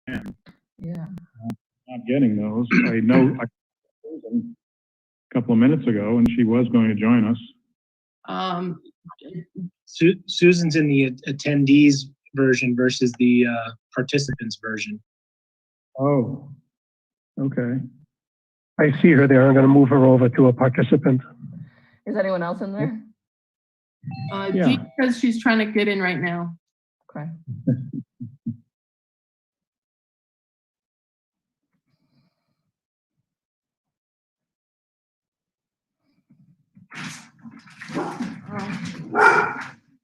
Yeah. Not getting those. I know a couple of minutes ago, and she was going to join us. Susan's in the attendees version versus the participants version. Oh, okay. I see her there. I'm going to move her over to a participant. Is anyone else in there? Yeah. Jean says she's trying to get in right now. Okay.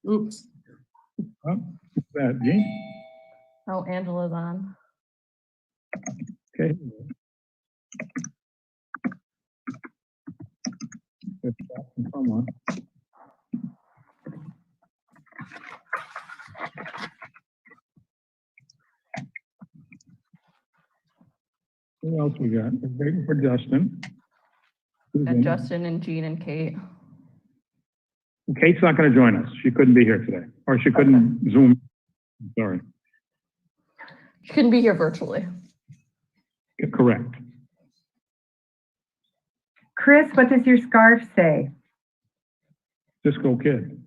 Oops. Oh, what's that, Jean? Oh, Angela's on. Okay. Good shot from someone. Who else we got? We're waiting for Justin. And Justin and Jean and Kate. Kate's not going to join us. She couldn't be here today, or she couldn't Zoom. Sorry. She couldn't be here virtually. Correct. Chris, what does your scarf say? Cisco Kid.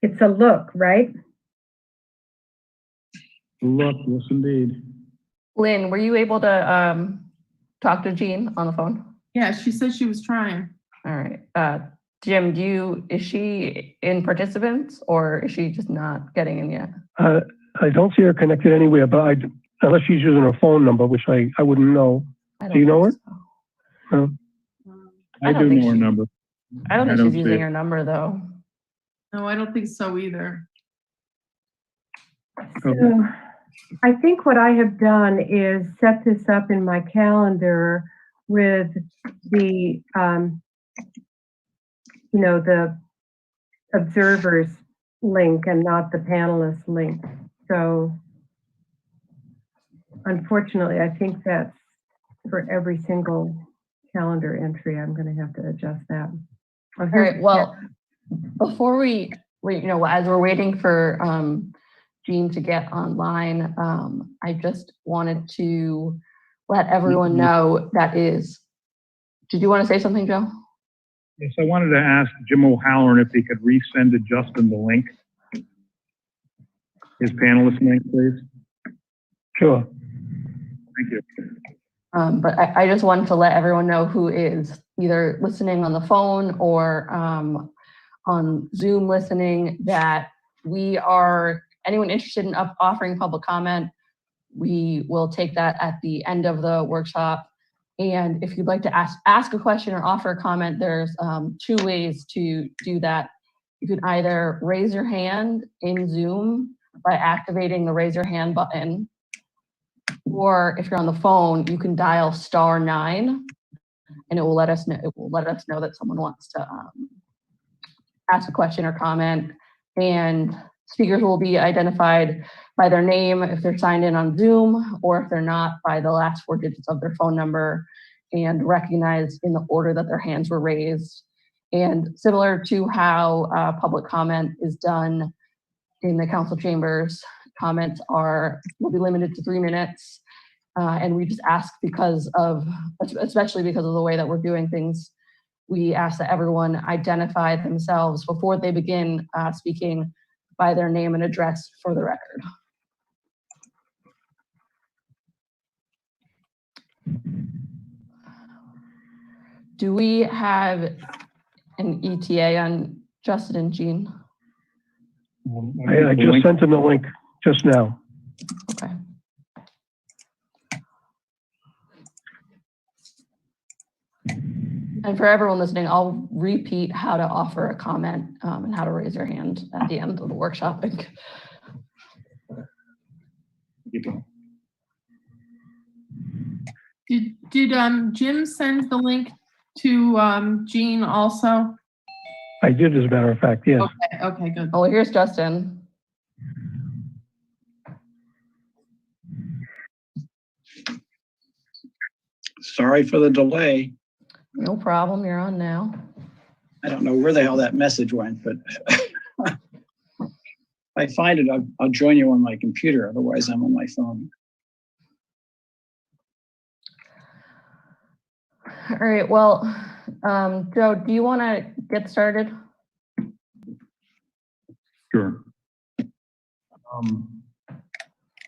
It's a look, right? Look, yes, indeed. Lynn, were you able to talk to Jean on the phone? Yeah, she said she was trying. All right. Jim, is she in participants or is she just not getting in yet? I don't see her connected anywhere, but unless she's using her phone number, which I wouldn't know. Do you know her? So. I do know her number. I don't think she's using her number though. No, I don't think so either. So I think what I have done is set this up in my calendar with the, the observers link and not the panelists link. So unfortunately, I think that's for every single calendar entry. I'm going to have to adjust that. All right. Well, before we as we're waiting for Jean to get online, I just wanted to let everyone know did you want to say something, Joe? Yes, I wanted to ask Jim O'Halloran if he could resend to Justin the link, his panelist link, please. Sure. Thank you. But I just wanted to let everyone know who is either listening on the phone or on Zoom listening that anyone interested in offering public comment, we will take that at the end of the workshop. And if you'd like to ask a question or offer a comment, there's 2 ways to do that. You can either raise your hand in Zoom by activating the raise your hand button, or if you're on the phone, you can dial *9 and it will let us know that someone wants to ask a question or comment, and speakers will be identified by their name if they're signed in on Zoom, or if they're not, by the last 4 digits of their phone number, and recognized in the order that their hands were raised. And similar to how public comment is done in the council chambers, comments will be limited to 3 minutes. And we just ask especially because of the way that we're doing things, we ask that everyone identify themselves before they begin speaking by their name and address for the record. Do we have an ETA on Justin and Jean? I just sent him the link just now. Okay. And for everyone listening, I'll repeat how to offer a comment and how to raise your hand at the end of the workshop. Did Jim send the link to Jean also? I did, as a matter of fact, yes. Okay, good. Oh, here's Justin. Sorry for the delay. No problem, you're on now. I don't know where the hell that message went, but if I find it, I'll join you on my computer. Otherwise, I'm on my phone. All right, well, Joe, do you want to get started? Sure.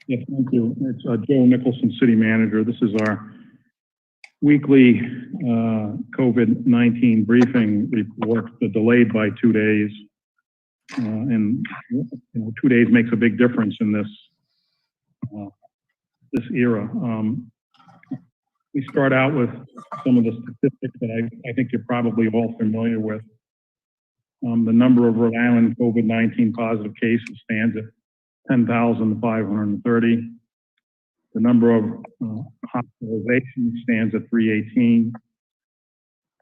Yes, thank you. It's Joe Nicholson, City Manager. This is our weekly COVID-19 briefing report, delayed by 2 days. And 2 days makes a big difference in this this era. We start out with some of the statistics that I think you're probably all familiar with. The number of Rhode Island COVID-19 positive cases stands at 10,530. The number of hospitalizations stands at 318.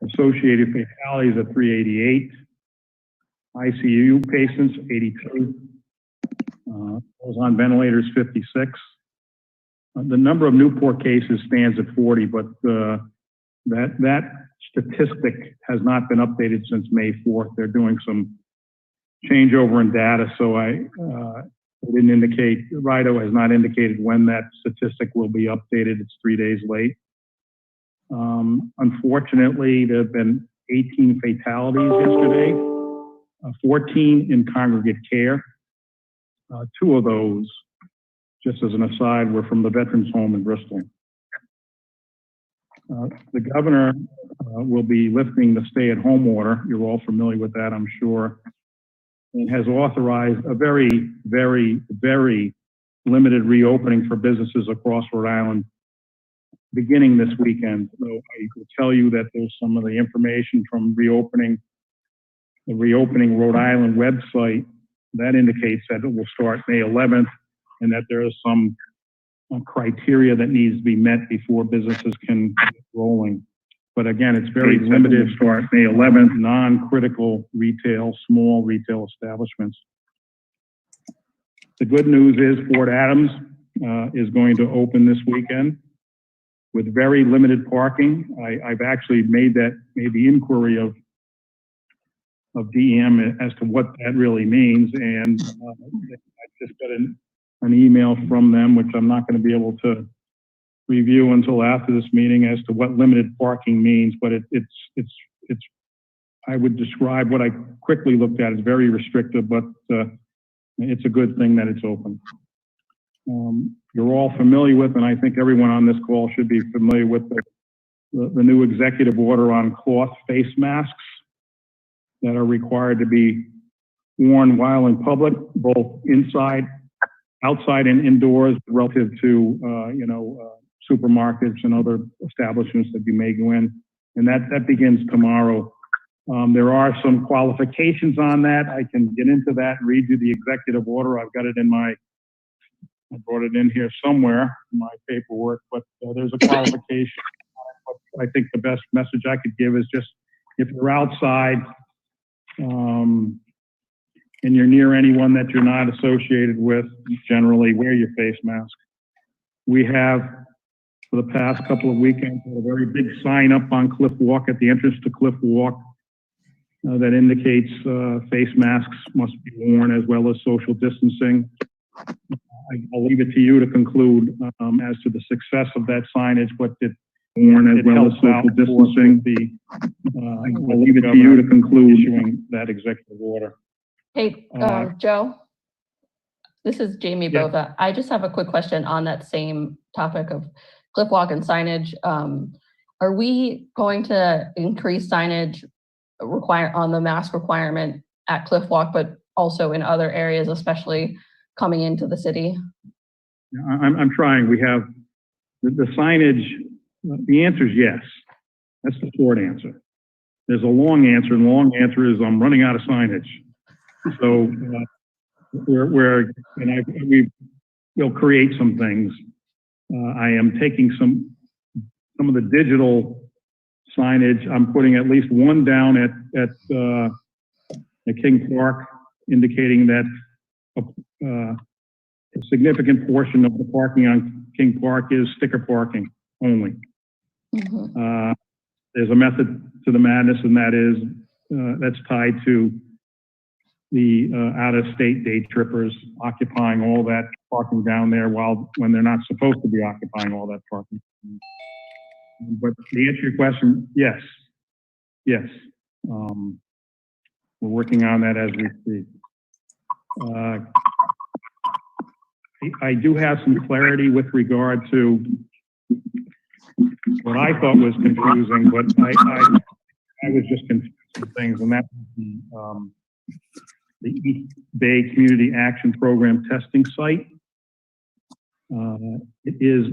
Associated fatalities at 388. ICU patients, 82. Those on ventilators, 56. The number of Newport cases stands at 40, but that statistic has not been updated since May 4th. They're doing some changeover in data, so I didn't indicate, RIDO has not indicated when that statistic will be updated. It's 3 days late. Unfortunately, there have been 18 fatalities yesterday, 14 in congregate care. 2 of those, just as an aside, were from the Veterans Home in Bristol. The governor will be lifting the stay-at-home order. You're all familiar with that, I'm sure. And has authorized a very, very, very limited reopening for businesses across Rhode Island beginning this weekend. So I will tell you that there's some of the information from the Reopening Rhode Island website that indicates that it will start May 11th and that there is some criteria that needs to be met before businesses can get rolling. But again, it's very limited. Start May 11th, non-critical retail, small retail establishments. The good news is Fort Adams is going to open this weekend with very limited parking. I've actually made the inquiry of DEM as to what that really means, and I just got an email from them, which I'm not going to be able to review until after this meeting, as to what limited parking means. But it's I would describe what I quickly looked at as very restrictive, but it's a good thing that it's open. You're all familiar with, and I think everyone on this call should be familiar with the new executive order on cloth face masks that are required to be worn while in public, both outside and indoors, relative to supermarkets and other establishments that you may go in, and that begins tomorrow. There are some qualifications on that. I can get into that and read you the executive order. I've got it I brought it in here somewhere in my paperwork, but there's a qualification. I think the best message I could give is just, if you're outside and you're near anyone that you're not associated with, generally wear your face mask. We have, for the past couple of weekends, had a very big sign up on Cliff Walk, at the entrance to Cliff Walk, that indicates face masks must be worn, as well as social distancing. I'll leave it to you to conclude as to the success of that signage, but it helps social distancing. I'll leave it to you to conclude issuing that executive order. Hey, Joe, this is Jamie Bova. I just have a quick question on that same topic of Cliff Walk and signage. Are we going to increase signage on the mask requirement at Cliff Walk, but also in other areas, especially coming into the city? I'm trying. We have the signage. The answer is yes. That's the short answer. There's a long answer, and the long answer is I'm running out of signage. So we'll create some things. I am taking some of the digital signage. I'm putting at least one down at King Park, indicating that a significant portion of the parking on King Park is sticker parking only. Mhm. There's a method to the madness, and that is, that's tied to the out-of-state day trippers occupying all that parking down there when they're not supposed to be occupying all that parking. But to answer your question, yes. We're working on that as we speak. I do have some clarity with regard to what I thought was confusing, but I was just confused with things, and that's the East Bay Community Action Program testing site. It is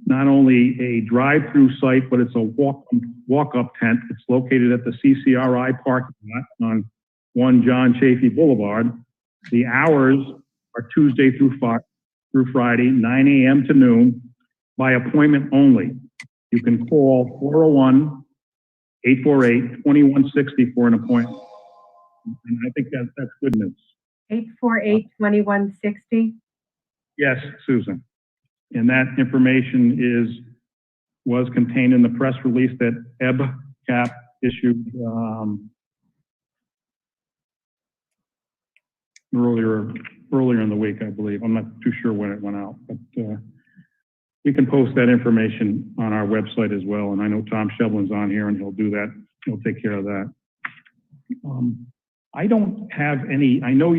not only a drive-through site, but it's a walk-up tent. It's located at the CCRI parking lot on 1 John Chafee Boulevard. The hours are Tuesday through Friday, 9 a.m. to noon, by appointment only. You can call 401-848-2160 for an appointment. And I think that's good news. 848-2160. Yes, Susan. And that information was contained in the press release that EBCAP issued earlier in the week, I believe. I'm not too sure when it went out, but we can post that information on our website as well. And I know Tom Shevlin's on here, and he'll do that. He'll take care of that. I don't have any. I know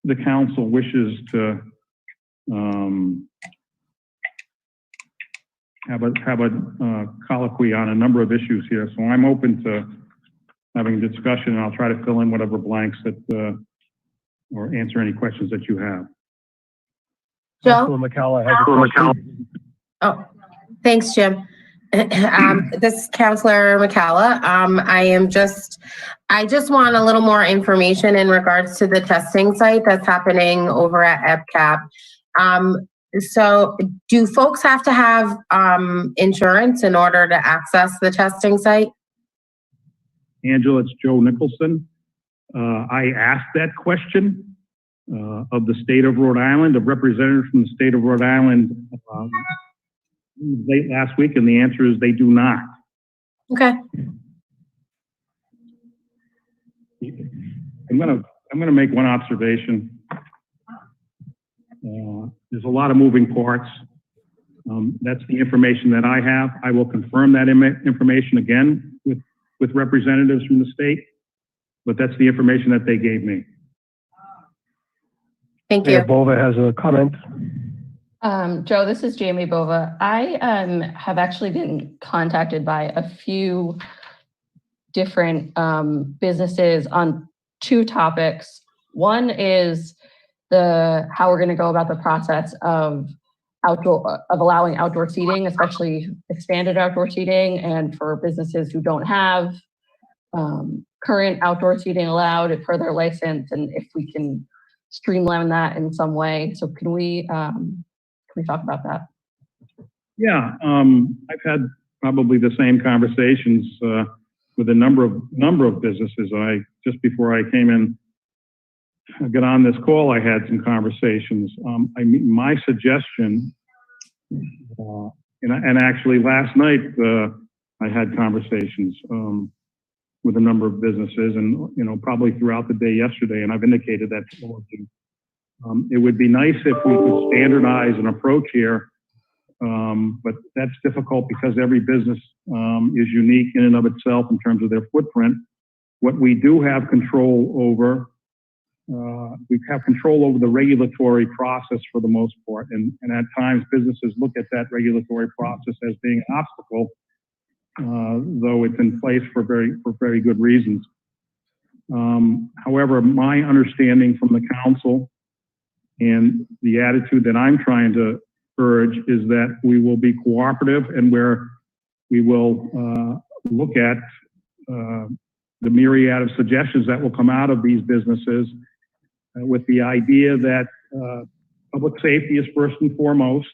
the council wishes to have a colloquy on a number of issues here, so I'm open to having a discussion, and I'll try to fill in whatever blanks that or answer any questions that you have. Joe? Councilor McCalla has a question. Oh, thanks, Jim. This is Councilor McCalla. I just want a little more information in regards to the testing site that's happening over at EBCAP. So do folks have to have insurance in order to access the testing site? Angela, it's Joe Nicholson. I asked that question of the state of Rhode Island, of representatives from the state of Rhode Island late last week, and the answer is they do not. Okay. I'm gonna make one observation. There's a lot of moving parts. That's the information that I have. I will confirm that information again with representatives from the state, but that's the information that they gave me. Thank you. Mayor Bova has a comment. Joe, this is Jamie Bova. I have actually been contacted by a few different businesses on two topics. One is how we're going to go about the process of allowing outdoor seating, especially expanded outdoor seating, and for businesses who don't have current outdoor seating allowed for their license, and if we can streamline that in some way. So can we talk about that? Yeah, I've had probably the same conversations with a number of businesses. Just before I came in, got on this call, I had some conversations. My suggestion, and actually last night I had conversations with a number of businesses, and probably throughout the day yesterday, and I've indicated that to all of you. It would be nice if we could standardize an approach here, but that's difficult because every business is unique in and of itself in terms of their footprint. What we do have control over, we have control over the regulatory process for the most part, and at times businesses look at that regulatory process as being an obstacle, though it's in place for very good reasons. However, my understanding from the council and the attitude that I'm trying to urge is that we will be cooperative, and where we will look at the myriad of suggestions that will come out of these businesses with the idea that public safety is first and foremost,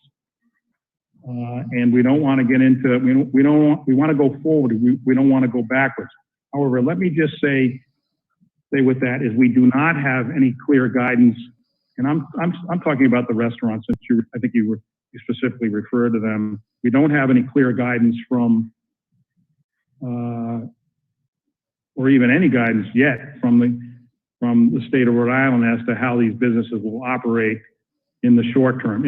and we don't want to get into we want to go forward. We don't want to go backwards. However, let me just say with that is we do not have any clear guidance, and I'm talking about the restaurants. Since I think you you specifically refer to them. We don't have any clear guidance from, or even any guidance yet from the state of Rhode Island as to how these businesses will operate in the short term,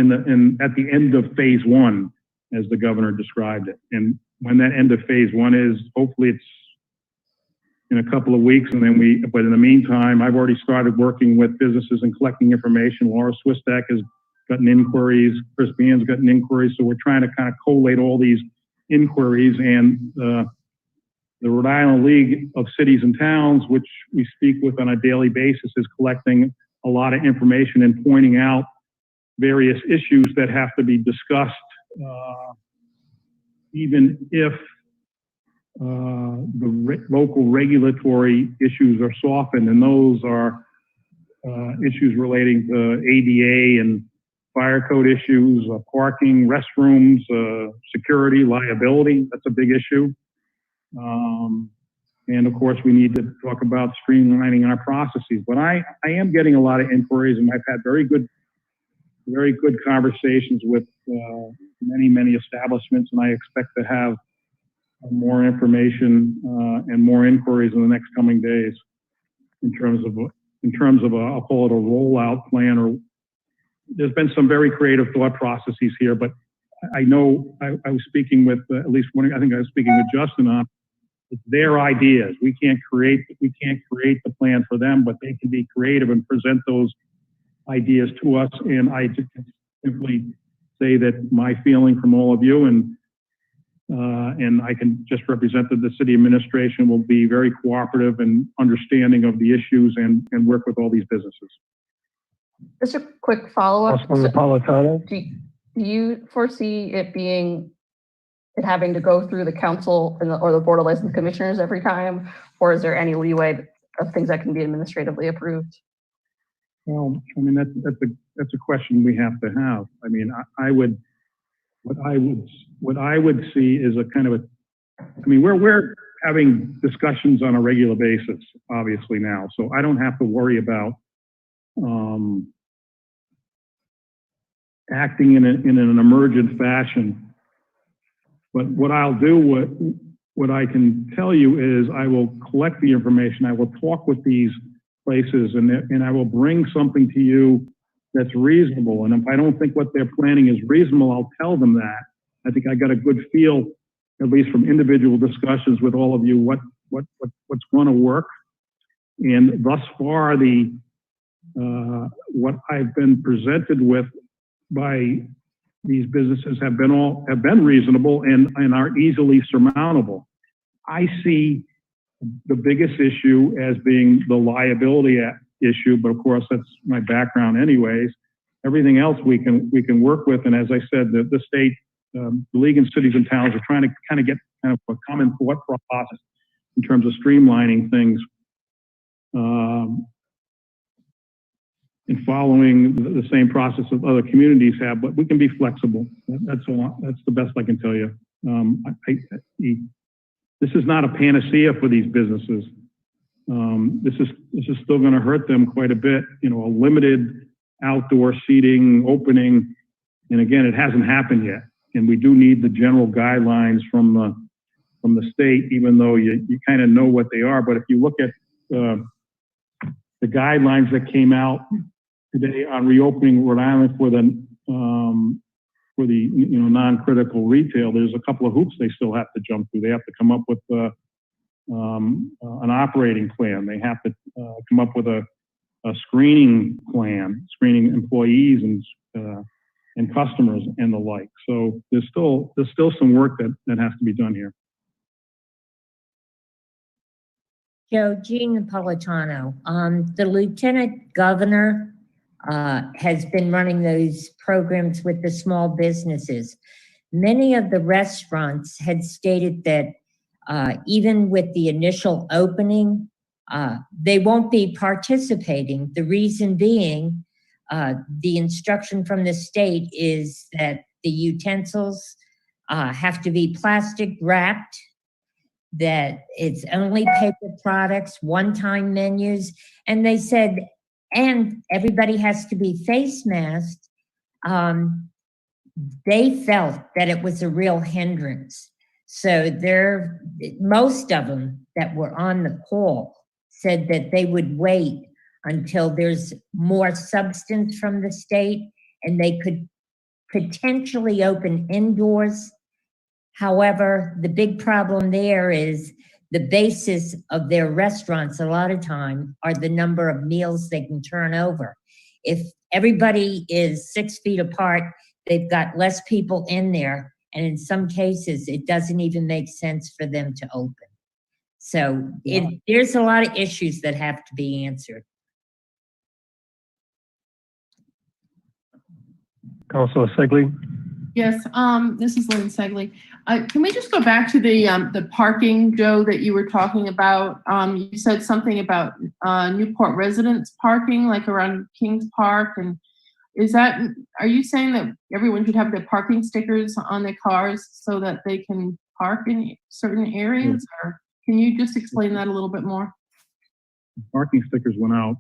at the end of phase one, as the governor described it. And when that end of phase one is, hopefully it's in a couple of weeks, and then but in the meantime, I've already started working with businesses and collecting information. Laura Swistak has gotten inquiries, Chris Behan's gotten inquiries, so we're trying to kind of collate all these inquiries, and the Rhode Island League of Cities and Towns, which we speak with on a daily basis, is collecting a lot of information and pointing out various issues that have to be discussed, even if the local regulatory issues are softened, and those are issues relating to ADA and fire code issues, parking, restrooms, security, liability. That's a big issue. And of course, we need to talk about streamlining our processes. But I am getting a lot of inquiries, and I've had very good conversations with many establishments, and I expect to have more information and more inquiries in the next coming days in terms of I'll call it a rollout plan. Or there's been some very creative thought processes here, but I know I was speaking with at least one. I think I was speaking with Justin on it's their ideas. We can't create the plan for them, but they can be creative and present those ideas to us. And I just simply say that my feeling from all of you, and I can just represent that the city administration will be very cooperative and understanding of the issues and work with all these businesses. Just a quick follow-up. Councilman Napolitano? Do you foresee it having to go through the council or the board of license commissioners every time, or is there any leeway of things that can be administratively approved? Well, I mean, that's a question we have to have. I mean, what I would see is a kind of we're having discussions on a regular basis, obviously now, so I don't have to worry about acting in an emergent fashion. But what I'll do, what I can tell you is I will collect the information, I will talk with these places, and I will bring something to you that's reasonable. And if I don't think what they're planning is reasonable, I'll tell them that. I think I got a good feel, at least from individual discussions with all of you, what's going to work. And thus far, what I've been presented with by these businesses have been reasonable and are easily surmountable. I see the biggest issue as being the liability issue, but of course that's my background anyways. Everything else we can work with, and as I said, the state, the League in Cities and Towns are trying to kind of get kind of a common thought process in terms of streamlining things and following the same process that other communities have, but we can be flexible. That's all. That's the best I can tell you. This is not a panacea for these businesses. This is still going to hurt them quite a bit. You know, a limited outdoor seating opening, and again, it hasn't happened yet. And we do need the general guidelines from the state, even though you kind of know what they are. But if you look at the guidelines that came out today on reopening Rhode Island for the non-critical retail, there's a couple of hoops they still have to jump through. They have to come up with an operating plan. They have to come up with a screening plan, screening employees and customers and the like. So there's still some work that has to be done here. Joe, Jean Napolitano, the Lieutenant Governor has been running those programs with the small businesses. Many of the restaurants had stated that even with the initial opening, they won't be participating. The reason being, the instruction from the state is that the utensils have to be plastic wrapped, that it's only paper products, one-time menus, and they said, and everybody has to be face masked. they felt that it was a real hindrance. So most of them that were on the call said that they would wait until there's more substance from the state and they could potentially open indoors. However, the big problem there is the basis of their restaurants a lot of time are the number of meals they can turn over. If everybody is 6 feet apart, they've got less people in there. And in some cases, it doesn't even make sense for them to open. So there's a lot of issues that have to be answered. Councilor Segley? Yes, this is Lynn Segley. Can we just go back to the parking, Joe, that you were talking about? You said something about Newport residents parking, like around Kings Park, and are you saying that everyone should have their parking stickers on their cars so that they can park in certain areas? Or can you just explain that a little bit more? Parking stickers went out.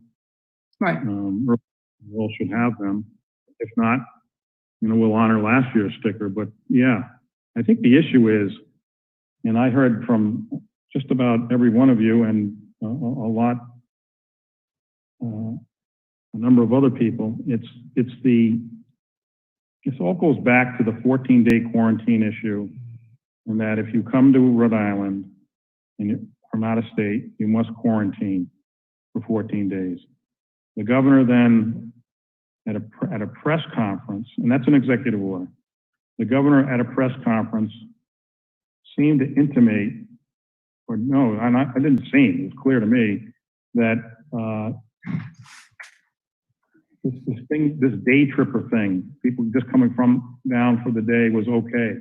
Right. We all should have them. If not, we'll honor last year's sticker. But yeah, I think the issue is, and I heard from just about every one of you and a number of other people, it all goes back to the 14-day quarantine issue, and that if you come to Rhode Island and you're from out of state, you must quarantine for 14 days. The governor then, at a press conference, and that's an executive order, the governor at a press conference seemed to intimate, or no, I didn't seem, it was clear to me that this day tripper thing, people just coming down for the day was okay.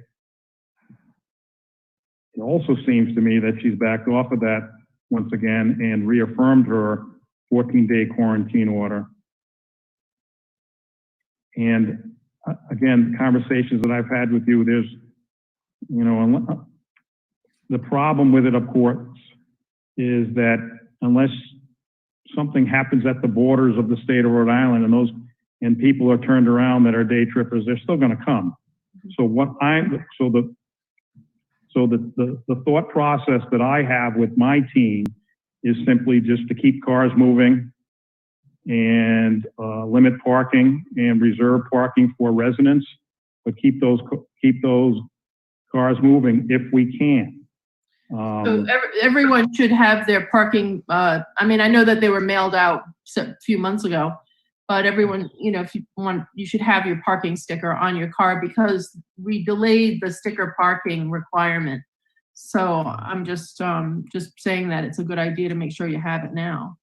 It also seems to me that she's backed off of that once again and reaffirmed her 14-day quarantine order. And again, conversations that I've had with you, there's, the problem with it, of course, is that unless something happens at the borders of the state of Rhode Island and people are turned around that are day trippers, they're still going to come. So the thought process that I have with my team is simply just to keep cars moving and limit parking and reserve parking for residents, but keep those cars moving if we can. So everyone should have their parking. I know that they were mailed out a few months ago, but everyone, if you want, you should have your parking sticker on your car because we delayed the sticker parking requirement. So I'm just saying that it's a good idea to make sure you have it now.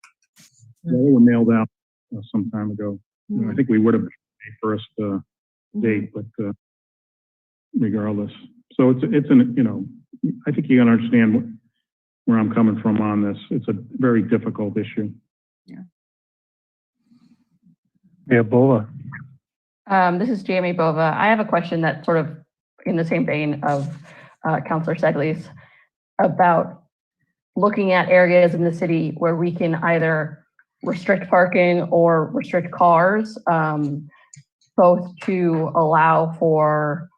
Yeah, they were mailed out some time ago. I think we would have been the first date, but regardless. So it's I think you can understand where I'm coming from on this. It's a very difficult issue. Yeah. Yeah, Bova. This is Jamie Bova. I have a question that's sort of in the same vein of Councilor Segley's about looking at areas in the city where we can either restrict parking or restrict cars, both to allow for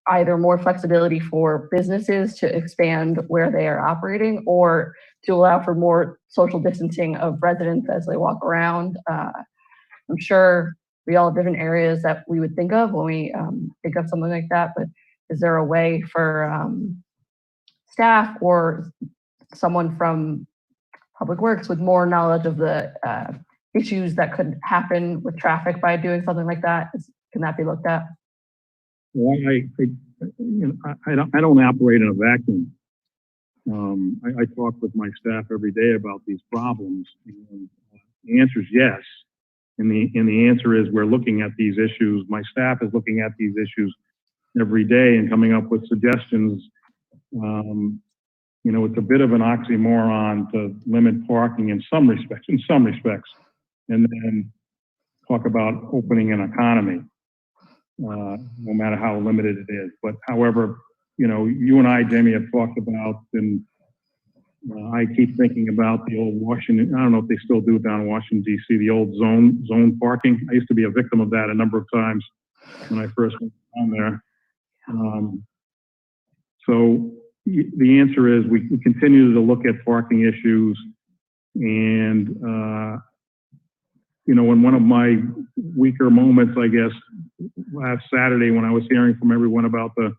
either more flexibility for businesses to expand where they are operating or to allow for more social distancing of residents as they walk around. I'm sure we all have different areas that we would think of when we think of something like that, but is there a way for staff or someone from Public Works with more knowledge of the issues that could happen with traffic by doing something like that? Can that be looked at? Well, I don't operate in a vacuum. I talk with my staff every day about these problems. And the answer is yes. And the answer is we're looking at these issues. My staff is looking at these issues every day and coming up with suggestions. It's a bit of an oxymoron to limit parking in some respects, and then talk about opening an economy, no matter how limited it is. But however, you and I, Jamie, have talked about, and I keep thinking about the old Washington, I don't know if they still do it down in Washington, D.C., the old zone parking. I used to be a victim of that a number of times. when I first went down there. So the answer is we continue to look at parking issues, and you know, in one of my weaker moments, I guess, last Saturday when I was hearing from everyone about the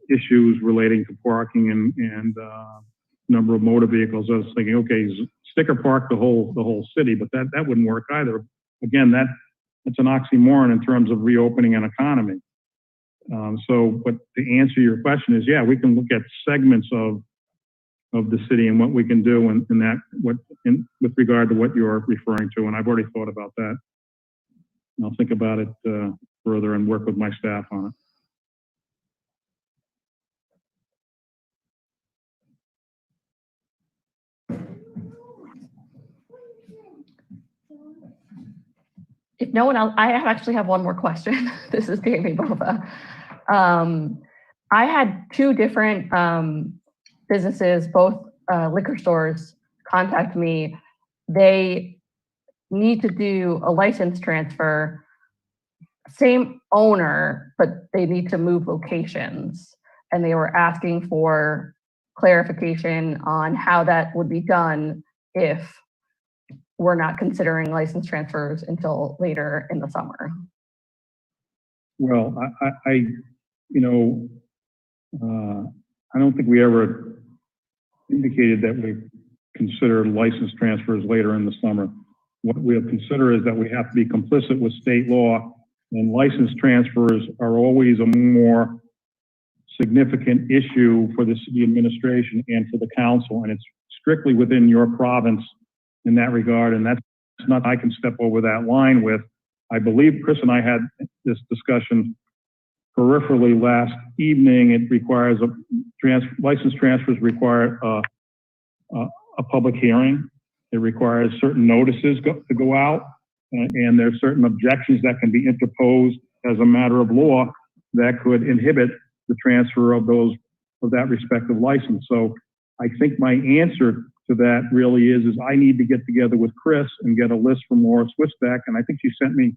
issues relating to parking and number of motor vehicles, I was thinking, okay, sticker park the whole city, but that wouldn't work either. Again, that's an oxymoron in terms of reopening an economy. But to answer your question is, yeah, we can look at segments of the city and what we can do with regard to what you're referring to, and I've already thought about that. And I'll think about it further and work with my staff on it. If no one else, I actually have one more question. This is Jamie Bova. I had two different businesses, both liquor stores, contact me. They need to do a license transfer, same owner, but they need to move locations. And they were asking for clarification on how that would be done if we're not considering license transfers until later in the summer. Well, I don't think we ever indicated that we consider license transfers later in the summer. What we'll consider is that we have to be complicit with state law, and license transfers are always a more significant issue for the city administration and for the council, and it's strictly within your province in that regard, and that's not, I can step over that line with. I believe Chris and I had this discussion peripherally last evening. It requires license transfers require a public hearing. It requires certain notices to go out, and there's certain objections that can be interposed as a matter of law that could inhibit the transfer of that respective license. So I think my answer to that really is I need to get together with Chris and get a list from Laura Swisbeck, and I think she sent me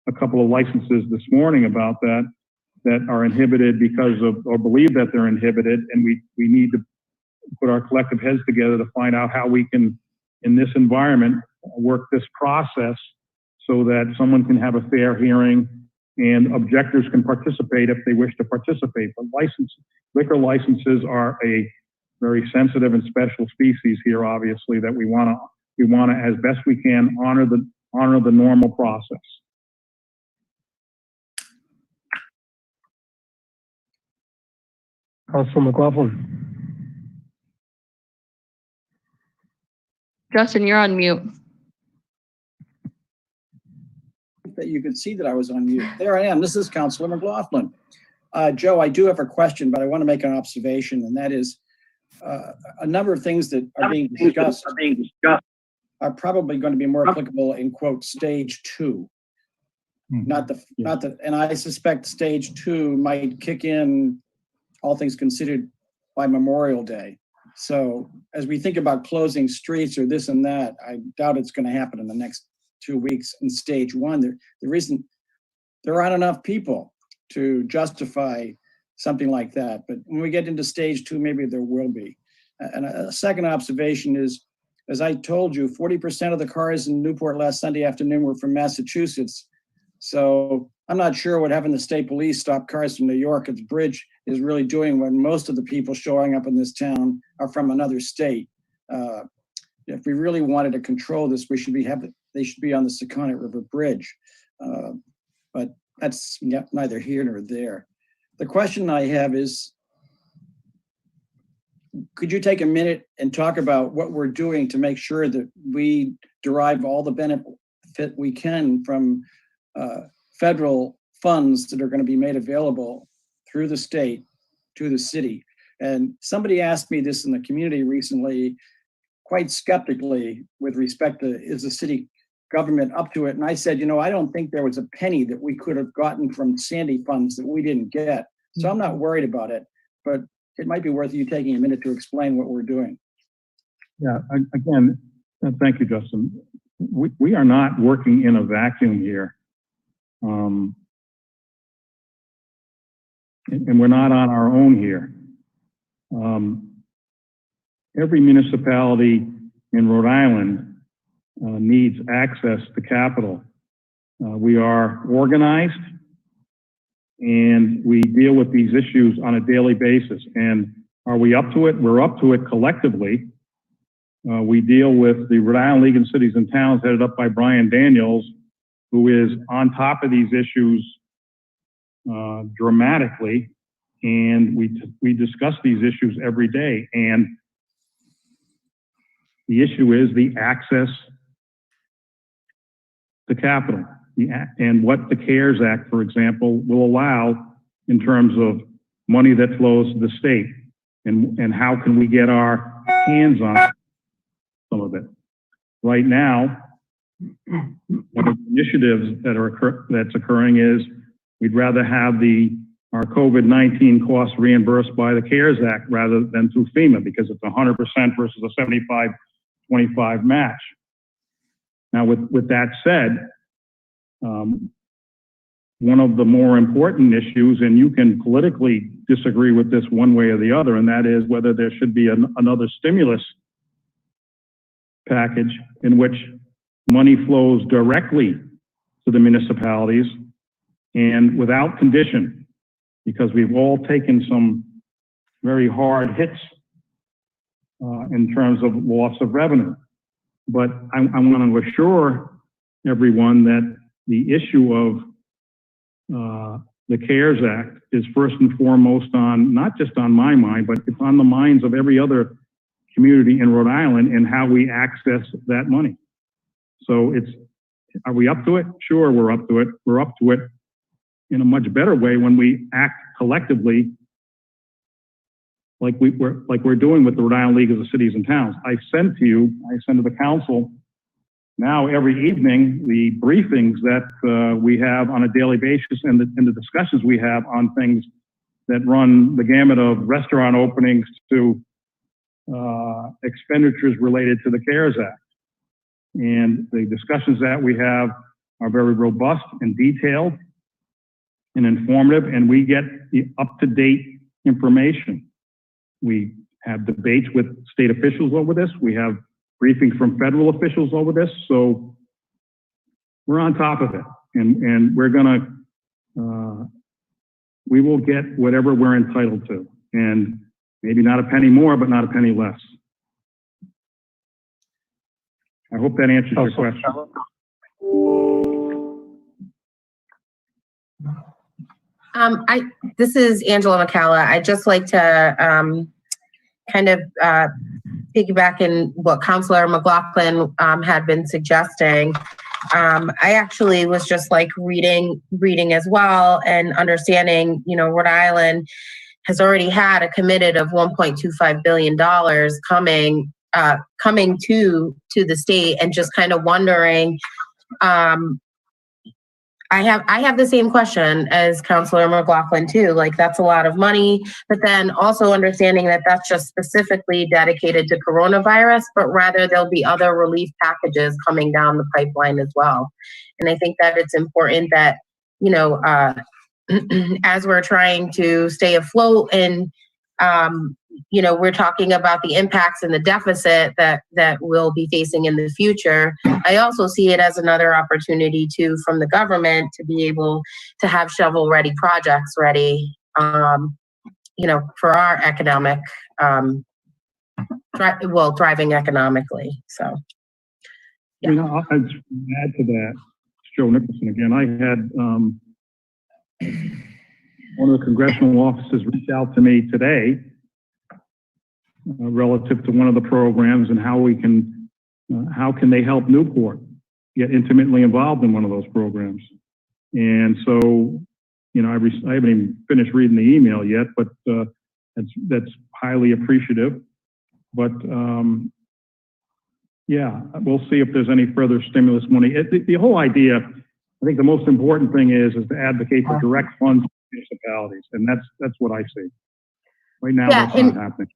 a couple of licenses this morning about that are inhibited because of, or believe that they're inhibited, and we need to put our collective heads together to find out how we can, in this environment, work this process so that someone can have a fair hearing and objectors can participate if they wish to participate. But liquor licenses are a very sensitive and special species here, obviously, that we want to, as best we can, honor the normal process. Council McLaughlin. Justin, you're on mute. That you could see that I was on mute. There I am. This is Councilor McLaughlin. Joe, I do have a question, but I want to make an observation, and that is a number of things that are being discussed are probably going to be more applicable in quote stage 2. And I suspect stage 2 might kick in, all things considered, by Memorial Day. So as we think about closing streets or this and that, I doubt it's going to happen in the next 2 weeks in stage 1. There aren't enough people to justify something like that. But when we get into stage 2, maybe there will be. And a second observation is, as I told you, 40% of the cars in Newport last Sunday afternoon were from Massachusetts. So I'm not sure what having the state police stop cars from New York at the bridge is really doing when most of the people showing up in this town are from another state. If we really wanted to control this, they should be on the Secundit River Bridge. But that's neither here nor there. The question I have is, could you take a minute and talk about what we're doing to make sure that we derive all the benefit we can from federal funds that are going to be made available through the state to the city? And somebody asked me this in the community recently, quite skeptically, with respect to, is the city government up to it? And I said, I don't think there was a penny that we could have gotten from Sandy funds that we didn't get. So I'm not worried about it, but it might be worth you taking a minute to explain what we're doing. Yeah, again, thank you, Justin. We are not working in a vacuum here. And we're not on our own here. Every municipality in Rhode Island needs access to capital. We are organized and we deal with these issues on a daily basis. And are we up to it? We're up to it collectively. We deal with the Rhode Island League of Cities and Towns headed up by Brian Daniels, who is on top of these issues dramatically. And we discuss these issues every day. And the issue is the access to capital and what the CARES Act, for example, will allow in terms of money that flows to the state and how can we get our hands on some of it. Right now, one of the initiatives that's occurring is we'd rather have our COVID-19 costs reimbursed by the CARES Act rather than through FEMA because it's 100% versus a 75-25 match. Now, with that said, one of the more important issues, and you can politically disagree with this one way or the other, and that is whether there should be another stimulus package in which money flows directly to the municipalities and without condition, because we've all taken some very hard hits in terms of loss of revenue. But I want to assure everyone that the issue of the CARES Act is first and foremost on, not just on my mind, but it's on the minds of every other community in Rhode Island and how we access that money. So are we up to it? Sure, we're up to it. We're up to it in a much better way when we act collectively like we're doing with the Rhode Island League of the Cities and Towns. I send to the council now every evening the briefings that we have on a daily basis and the discussions we have on things that run the gamut of restaurant openings to expenditures related to the CARES Act. And the discussions that we have are very robust and detailed and informative, and we get the up-to-date information. We have debates with state officials over this. We have briefings from federal officials over this. So we're on top of it, and we're gonna, we will get whatever we're entitled to, and maybe not a penny more, but not a penny less. I hope that answers your question. This is Angela McCalla. I'd just like to kind of piggyback in what Councilor McLaughlin had been suggesting. I actually was just like reading as well and understanding, you know, Rhode Island has already had a committed of $1.25 billion coming to the state, and just kind of wondering, I have the same question as Councilor McLaughlin too. Like, that's a lot of money, but then also understanding that that's just specifically dedicated to coronavirus, but rather there'll be other relief packages coming down the pipeline as well. And I think that it's important that, you know, as we're trying to stay afloat and, you know, we're talking about the impacts and the deficit that we'll be facing in the future. I also see it as another opportunity too from the government to be able to have shovel-ready projects ready, you know, for our economic, thriving economically. So, yeah. You know, I'll add to that, Joe Nicholson again. I had one of the congressional officers reach out to me today relative to one of the programs and how can they help Newport get intimately involved in one of those programs. And so, you know, I haven't even finished reading the email yet, but that's highly appreciative. But yeah, we'll see if there's any further stimulus money. The whole idea, I think the most important thing is to advocate for direct funds to municipalities, and that's what I see. Right now, that's not happening.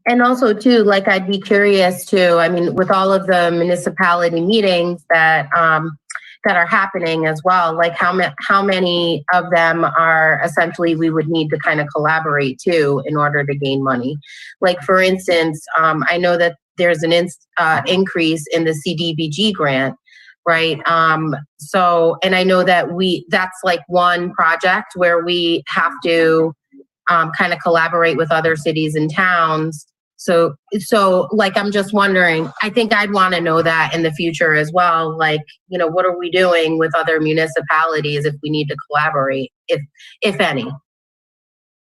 And also too, like, I'd be curious too, I mean, with all of the municipality meetings that that are happening as well. Like how many of them are essentially we would need to kind of collaborate too in order to gain money. Like for instance, I know that there's an increase in the CDBG grant, right? So, and I know that that's like one project where we have to kind of collaborate with other cities and towns. So like, I'm just wondering, I think I'd want to know that in the future as well. Like, you know, what are we doing with other municipalities if we need to collaborate, if any?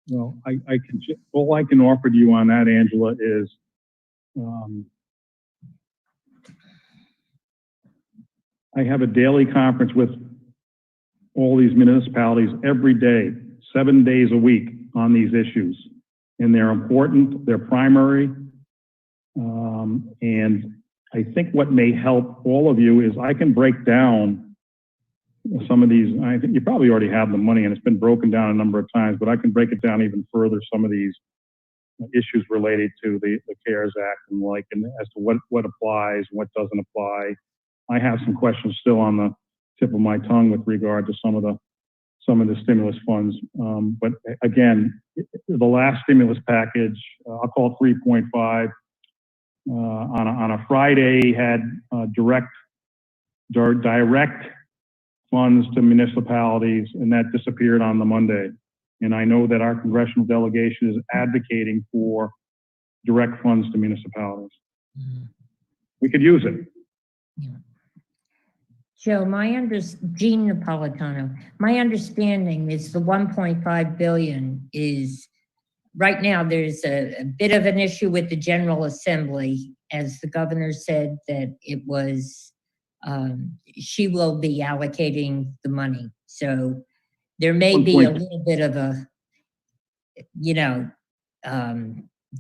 Well, all I can offer to you on that, Angela, is I have a daily conference with all these municipalities every day, 7 days a week on these issues. And they're important, they're primary. And I think what may help all of you is I can break down some of these. I think you probably already have the money and it's been broken down a number of times, but I can break it down even further, some of these issues related to the CARES Act and as to what applies, what doesn't apply. I have some questions still on the tip of my tongue with regard to some of the stimulus funds. But again, the last stimulus package, I'll call it 3.5, on a Friday had direct funds to municipalities, and that disappeared on the Monday. And I know that our congressional delegation is advocating for direct funds to municipalities. We could use it. Yeah. Joe, Jean Napolitano, my understanding is the 1.5 billion is, right now there's a bit of an issue with the General Assembly, as the governor said that it was, she will be allocating the money. So there may be a little bit of a,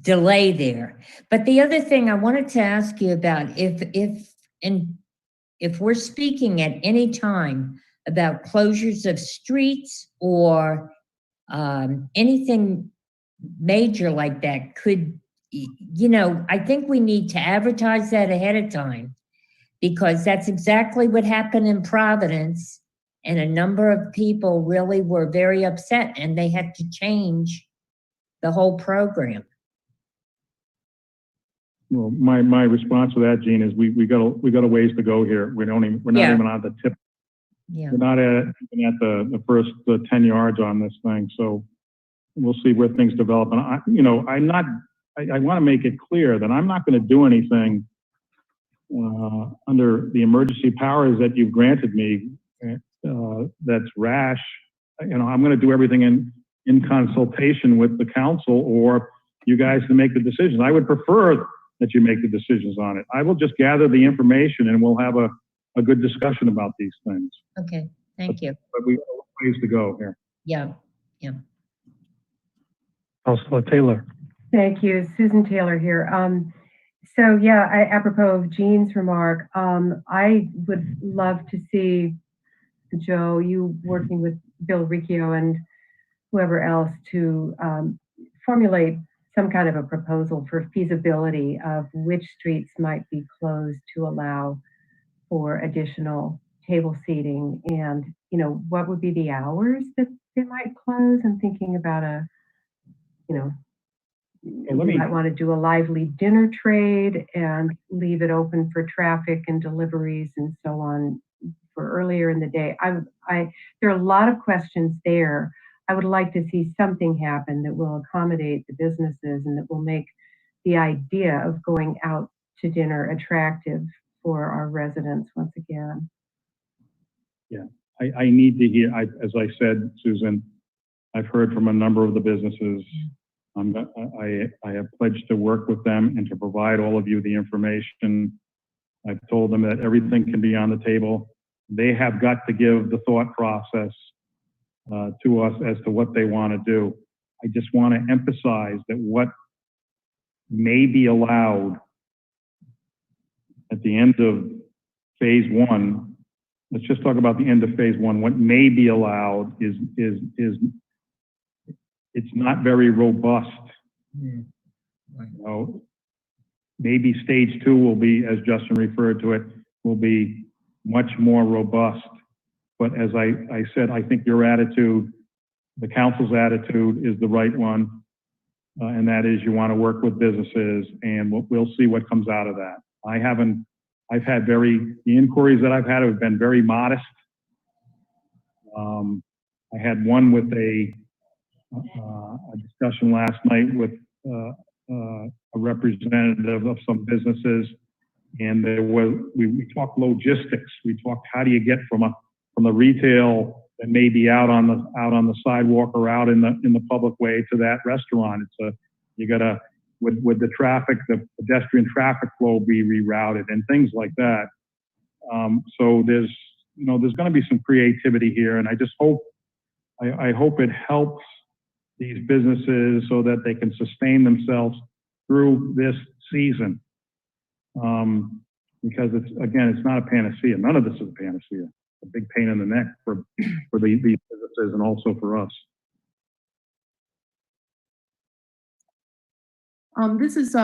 delay there. But the other thing I wanted to ask you about, if we're speaking at any time about closures of streets or anything major like that, I think we need to advertise that ahead of time, because that's exactly what happened in Providence. And a number of people really were very upset and they had to change the whole program. Well, my response to that, Gene, is we got a ways to go here. We're not even on the tip. Yeah. We're not at the first 10 yards on this thing. So we'll see where things develop. And I want to make it clear that I'm not going to do anything under the emergency powers that you've granted me that's rash. I'm going to do everything in consultation with the council or you guys to make the decisions. I would prefer that you make the decisions on it. I will just gather the information and we'll have a good discussion about these things. Okay, thank you. But we have a ways to go here. Yeah. Councilor Taylor. Thank you. Susan Taylor here. So yeah, apropos of Jean's remark, I would love to see, Joe, you working with Bill Riccio and whoever else to formulate some kind of a proposal for feasibility of which streets might be closed to allow for additional table seating, and what would be the hours that they might close. I'm thinking about we might want to do a lively dinner trade and leave it open for traffic and deliveries and so on for earlier in the day. There are a lot of questions there. I would like to see something happen that will accommodate the businesses and that will make the idea of going out to dinner attractive for our residents once again. Yeah, I need to hear, as I said, Susan, I've heard from a number of the businesses. I have pledged to work with them and to provide all of you the information. I've told them that everything can be on the table. They have got to give the thought process to us as to what they want to do. I just want to emphasize that what may be allowed at the end of phase one, let's just talk about the end of phase one. What may be allowed is it's not very robust. Maybe stage two will be, as Justin referred to it, will be much more robust. But as I said, I think your attitude, the council's attitude is the right one. And that is you want to work with businesses, and we'll see what comes out of that. I've had the inquiries that I've had have been very modest. I had one with a discussion last night with a representative of some businesses, and we talked logistics. We talked how do you get from the retail that may be out on the sidewalk or out in the public way to that restaurant. You gotta with the traffic, the pedestrian traffic flow be rerouted and things like that. So there's going to be some creativity here, and I just hope I hope it helps these businesses so that they can sustain themselves through this season. Because it's not a panacea. None of this is a panacea. It's a big pain in the neck for these businesses and also for us. This is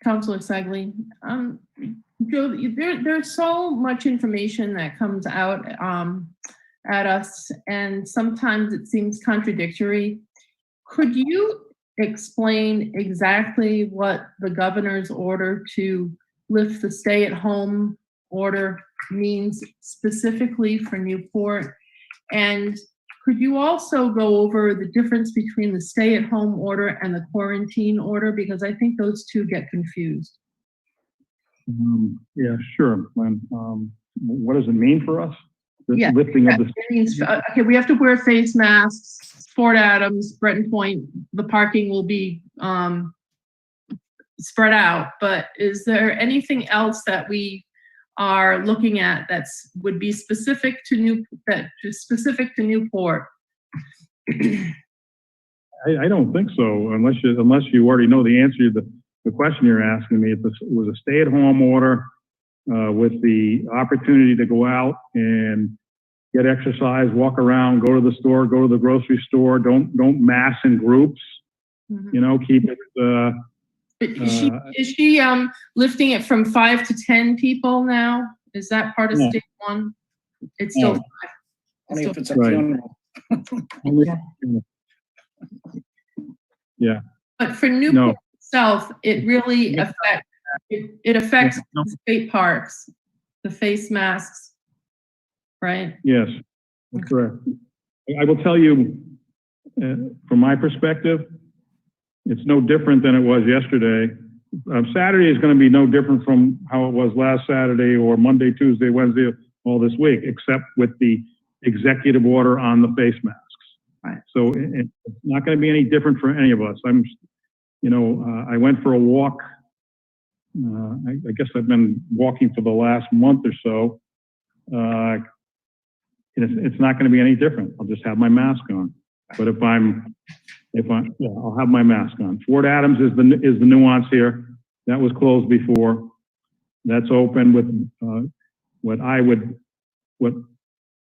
Councilor Segley. Joe, there's so much information that comes out at us, and sometimes it seems contradictory. Could you explain exactly what the governor's order to lift the stay-at-home order means specifically for Newport? And could you also go over the difference between the stay-at-home order and the quarantine order? Because I think those two get confused. Yeah, sure, Lynn. What does it mean for us? The Yeah, lifting of the... It means, okay, we have to wear face masks. Fort Adams, Breton Point, the parking will be spread out. But is there anything else that we are looking at would be specific to Newport? I don't think so, unless you already know the answer to the question you're asking me. It was a stay-at-home order with the opportunity to go out and get exercise, walk around, go to the store, go to the grocery store. Don't mass in groups. Mm-hmm. Keep it. But is she lifting it from 5 to 10 people now? Is that part of stage one? It's still 5. Only if it's a Right. funeral. Yeah. But for Newport itself, it really affects. It affects the state parks, the face masks, right? Yes, that's correct. I will tell you, from my perspective, it's no different than it was yesterday. Saturday is going to be no different from how it was last Saturday or Monday, Tuesday, Wednesday, all this week, except with the executive order on the face masks. Right. So it's not going to be any different for any of us. I went for a walk. I guess I've been walking for the last month or so. It's not going to be any different. I'll just have my mask on. But I'll have my mask on. Fort Adams is the nuance here. That was closed before. That's open with what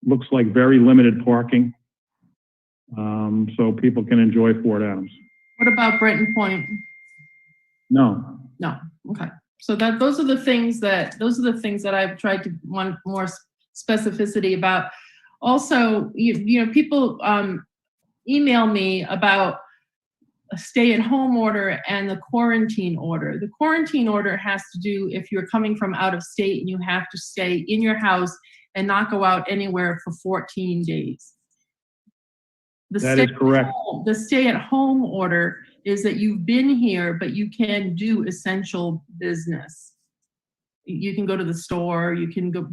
looks like very limited parking, so people can enjoy Fort Adams. What about Breton Point? No. Okay. So those are the things that I've tried to want more specificity about. Also, people email me about a stay-at-home order and the quarantine order. The quarantine order has to do if you're coming from out of state and you have to stay in your house and not go out anywhere for 14 days. That is correct. The stay-at-home order is that you've been here, but you can do essential business. You can go to the store, you can go,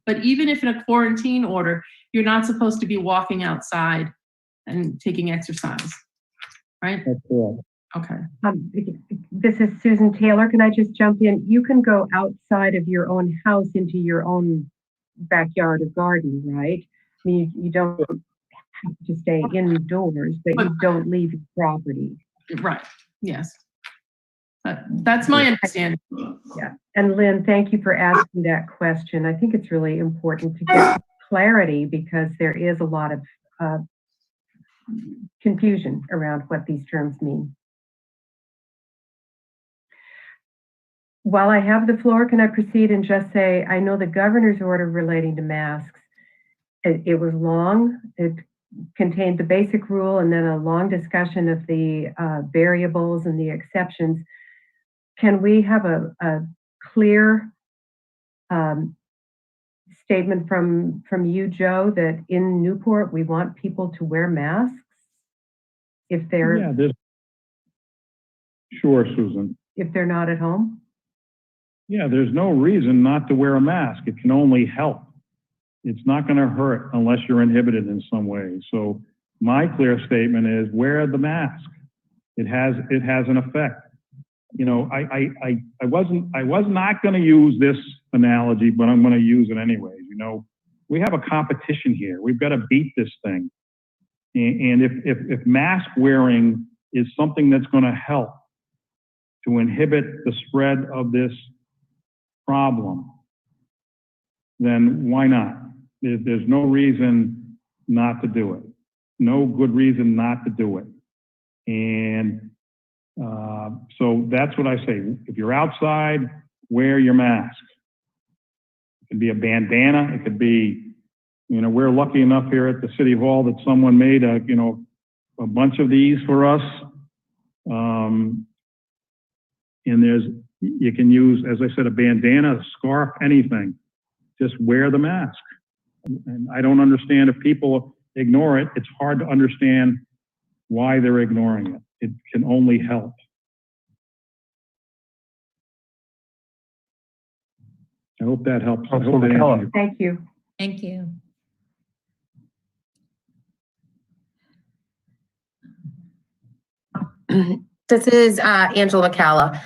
but even if in a quarantine order, you're not supposed to be walking outside and taking exercise, right? That's correct. Okay. This is Susan Taylor. Can I just jump in? You can go outside of your own house into your own backyard or garden, right? I mean, you don't have to stay indoors, but you don't leave your property. Right. Yes. That's my understanding. Yeah. And Lynn, thank you for asking that question. I think it's really important to get clarity because there is a lot of confusion around what these terms mean. while I have the floor, can I proceed and just say, I know the governor's order relating to masks, it was long. It contained the basic rule and then a long discussion of the variables and the exceptions. Can we have a clear statement from you, Joe, that in Newport, we want people to wear masks if they're, Yeah, sure, Susan. if they're not at home? Yeah, there's no reason not to wear a mask. It can only help. It's not going to hurt unless you're inhibited in some way. So my clear statement is wear the mask. It has an effect. You know, I was not going to use this analogy, but I'm going to use it anyways. You know, we have a competition here. We've got to beat this thing. And if mask wearing is something that's going to help to inhibit the spread of this problem, then why not? There's no reason not to do it. No good reason not to do it. And so that's what I say. If you're outside, wear your mask. It could be a bandana. It could be, you know, we're lucky enough here at the City Hall that someone made a bunch of these for us. And you can use, as I said, a bandana, a scarf, anything. Just wear the mask. And I don't understand if people ignore it. It's hard to understand why they're ignoring it. It can only help. I hope that helps. I hope that answers you. Thank you. Thank you. This is Angela McCalla.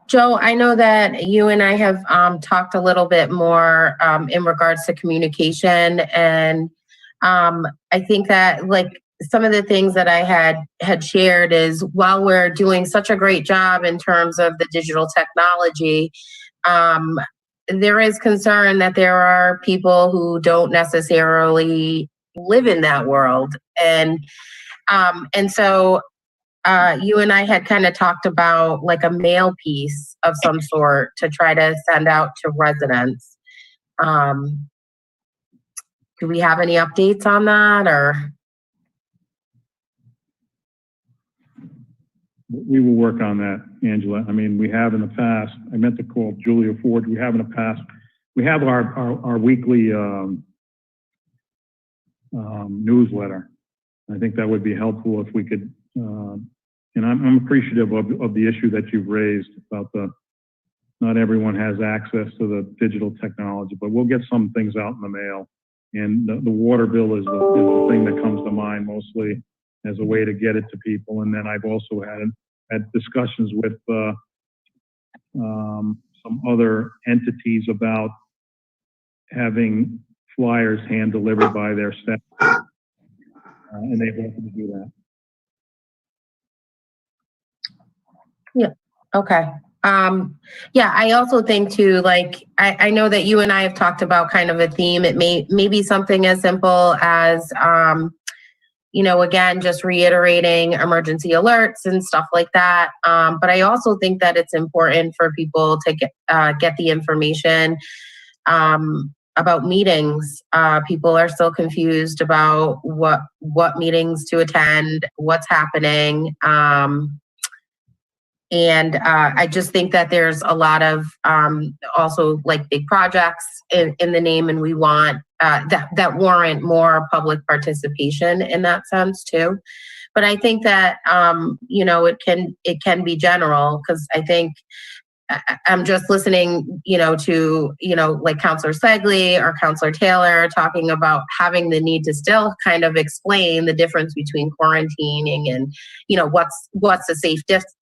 Joe, I know that you and I have talked a little bit more in regards to communication, and I think that like some of the things that I had shared is while we're doing such a great job in terms of the digital technology, there is concern that there are people who don't necessarily live in that world, and so you and I had kind of talked about like a mail piece of some sort to try to send out to residents. Do we have any updates on that, or? We will work on that, Angela. I mean, we have in the past. I meant to call Julia Ford. We have in the past. We have our weekly newsletter. I think that would be helpful if we could. And I'm appreciative of the issue that you've raised about not everyone has access to the digital technology, but we'll get some things out in the mail. And the water bill is the thing that comes to mind mostly as a way to get it to people. And then I've also had discussions with some other entities about having flyers hand delivered by their staff, and they've offered to do that. Yeah. Okay. Yeah, I also think too, like, I know that you and I have talked about kind of a theme. It may be something as simple as, again, just reiterating emergency alerts and stuff like that. But I also think that it's important for people to get the information about meetings. People are still confused about what meetings to attend, what's happening. And I just think that there's a lot of also like big projects in the name, and we want that warrant more public participation in that sense too. But I think that it can be general, because I think I'm just listening, to like Councilor Segley or Councilor Taylor talking about having the need to still kind of explain the difference between quarantining and what's a safe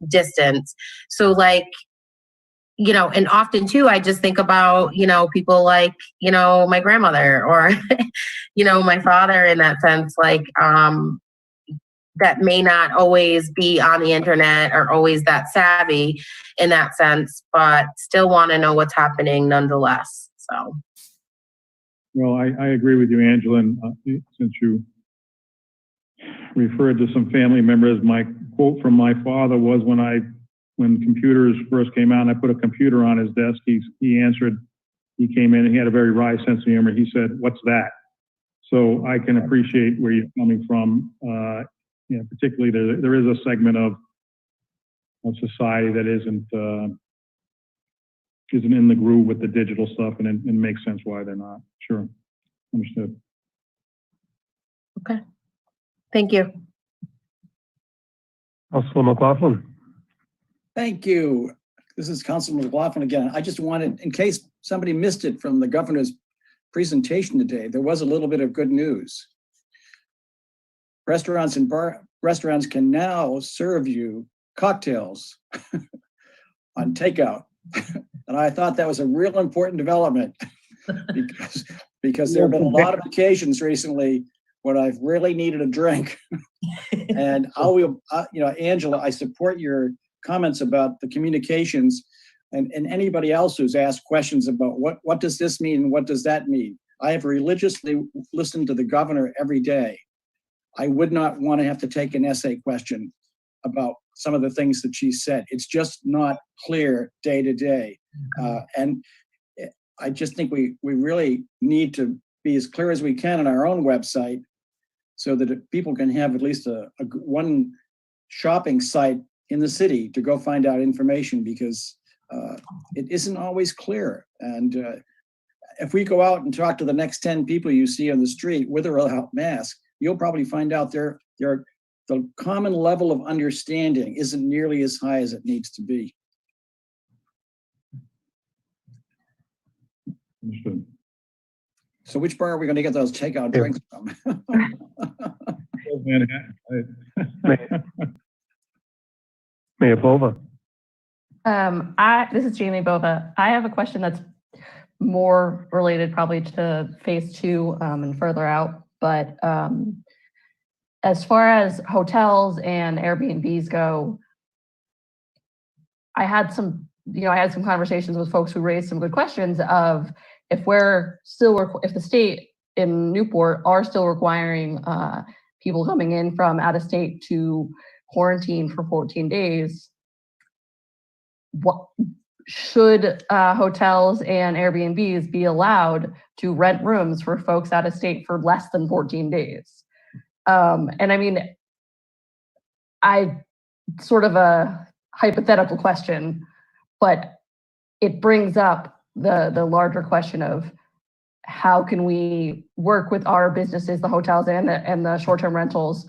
distance. So like, and often too, I just think about people like my grandmother or my father, in that sense, like that may not always be on the internet or always that savvy in that sense, but still want to know what's happening nonetheless. So. Well, I agree with you, Angela. And since you referred to some family members, my quote from my father was, when I when computers first came out and I put a computer on his desk, he answered, he came in and he had a very wry sense of humor. He said, "What's that?" So I can appreciate where you're coming from. Particularly there is a segment of society that isn't in the groove with the digital stuff, and it makes sense why they're not. Sure. Understood. Okay. Thank you. Councilor McLaughlin. Thank you. This is Councilman McLaughlin again. I just wanted, in case somebody missed it from the governor's presentation today, there was a little bit of good news. Restaurants can now serve you cocktails on takeout. And I thought that was a real important development because there have been a lot of occasions recently when I've really needed a drink. And Angela, I support your comments about the communications and anybody else who's asked questions about what does this mean and what does that mean. I have religiously listened to the governor every day. I would not want to have to take an essay question about some of the things that she said. It's just not clear day to day. And I just think we really need to be as clear as we can on our own website so that people can have at least one shopping site in the city to go find out information, because it isn't always clear. And if we go out and talk to the next 10 people you see on the street with or without mask, you'll probably find out the common level of understanding isn't nearly as high as it needs to be. Understood. So which bar are we going to get those takeout drinks from? Mayor Bova. This is Jamie Bova. I have a question that's more related probably to phase 2 and further out. But as far as hotels and Airbnbs go, I had some conversations with folks who raised some good questions of if the state in Newport are still requiring people coming in from out of state to quarantine for 14 days, what should hotels and Airbnbs be allowed to rent rooms for folks out of state for less than 14 days? And I mean, I sort of a hypothetical question, but it brings up the larger question of how can we work with our businesses, the hotels and the short-term rentals,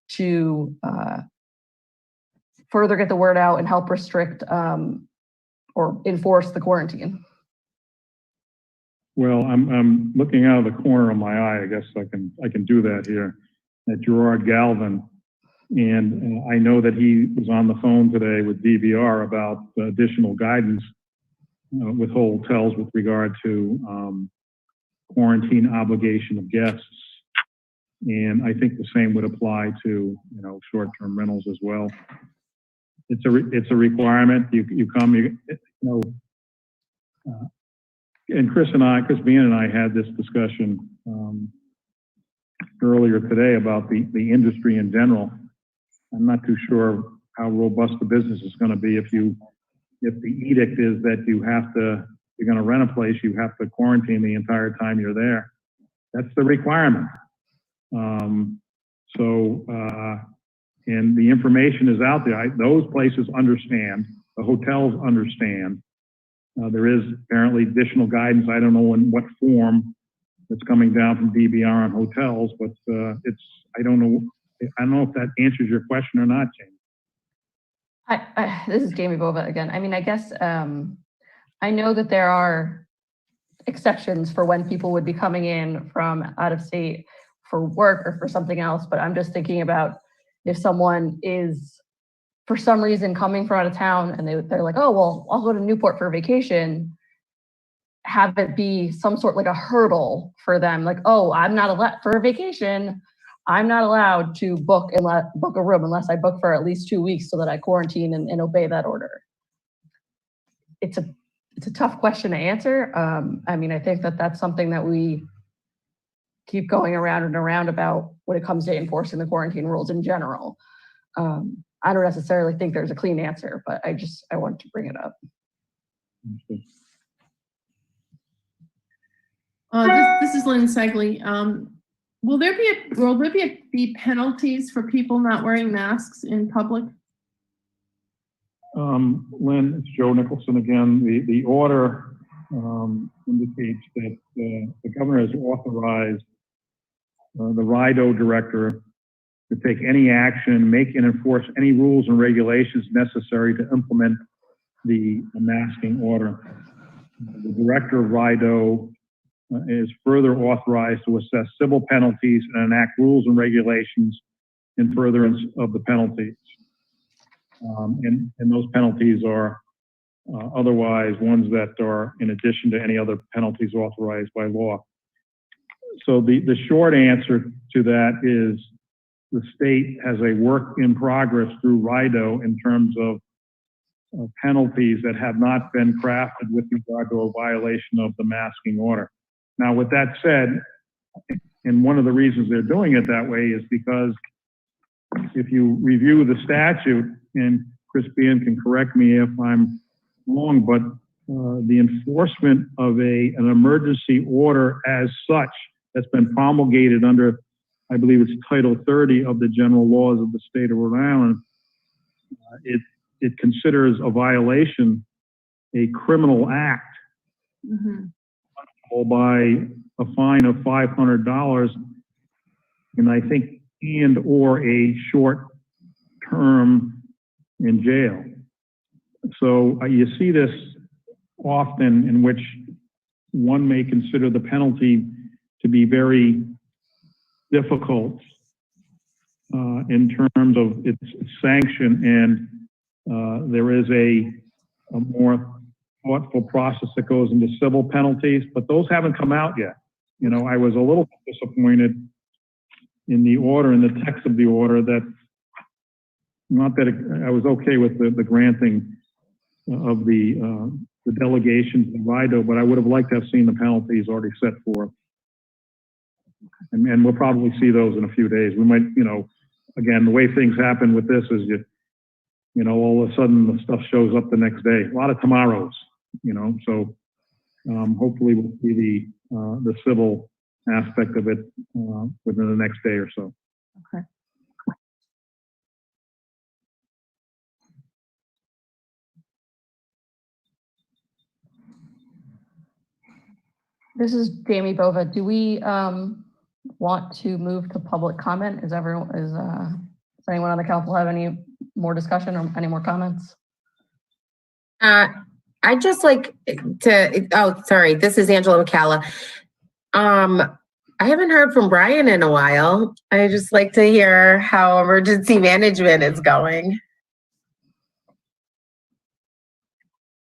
to further get the word out and help restrict or enforce the quarantine. Well, I'm looking out of the corner of my eye. I guess I can do that here at Gerard Galvin, and I know that he was on the phone today with DVR about additional guidance with hotels with regard to quarantine obligation of guests, and I think the same would apply to short-term rentals as well. It's a requirement. You come, and Chris Bean and I had this discussion earlier today about the industry in general. I'm not too sure how robust the business is going to be if the edict is that you're going to rent a place, you have to quarantine the entire time you're there. That's the requirement. And the information is out there. Those places understand. The hotels understand. There is apparently additional guidance. I don't know in what form that's coming down from DBR on hotels, but I don't know if that answers your question or not, Jamie. This is Jamie Bova again. I mean, I guess I know that there are exceptions for when people would be coming in from out of state for work or for something else, but I'm just thinking about if someone is for some reason coming from out of town and they're like, oh, well, I'll go to Newport for a vacation, have it be some sort like a hurdle for them. Like, oh, I'm not allowed for a vacation. I'm not allowed to book a room unless I book for at least 2 weeks so that I quarantine and obey that order. It's a tough question to answer. I mean, I think that's something that we keep going around and around about when it comes to enforcing the quarantine rules in general. I don't necessarily think there's a clean answer, but I wanted to bring it up. This is Lynn Segley. Will there be penalties for people not wearing masks in public? Lynn, it's Joe Nicholson again. The order indicates that the governor has authorized the RIDO director to take any action, make and enforce any rules and regulations necessary to implement the masking order. The director of RIDO is further authorized to assess civil penalties and enact rules and regulations in furtherance of the penalties. And those penalties are otherwise ones that are in addition to any other penalties authorized by law. So the short answer to that is the state has a work in progress through RIDO in terms of penalties that have not been crafted with regard to a violation of the masking order. Now, with that said, and one of the reasons they're doing it that way is because if you review the statute, and Chris Bean can correct me if I'm wrong, but the enforcement of an emergency order as such that's been promulgated under, I believe it's Title 30 of the general laws of the state of Rhode Island, it considers a violation a criminal act. Mm-hmm. By a fine of $500, and I think or a short term in jail. So you see this often in which one may consider the penalty to be very difficult in terms of its sanction, and there is a more thoughtful process that goes into civil penalties, but those haven't come out yet. You know, I was a little disappointed in the order, in the text of the order, that not that I was okay with the granting of the delegation to the RIDO, but I would have liked to have seen the penalties already set forth. And we'll probably see those in a few days. We might, you know, again, the way things happen with this is you know, all of a sudden the stuff shows up the next day. A lot of tomorrows. You know, so hopefully we'll see the civil aspect of it within the next day or so. Okay. This is Jamie Bova. Do we want to move to public comment? Does anyone on the council have any more discussion or any more comments? I'd just like to, oh, sorry, this is Angela McCalla. I haven't heard from Brian in a while. I just like to hear how emergency management is going.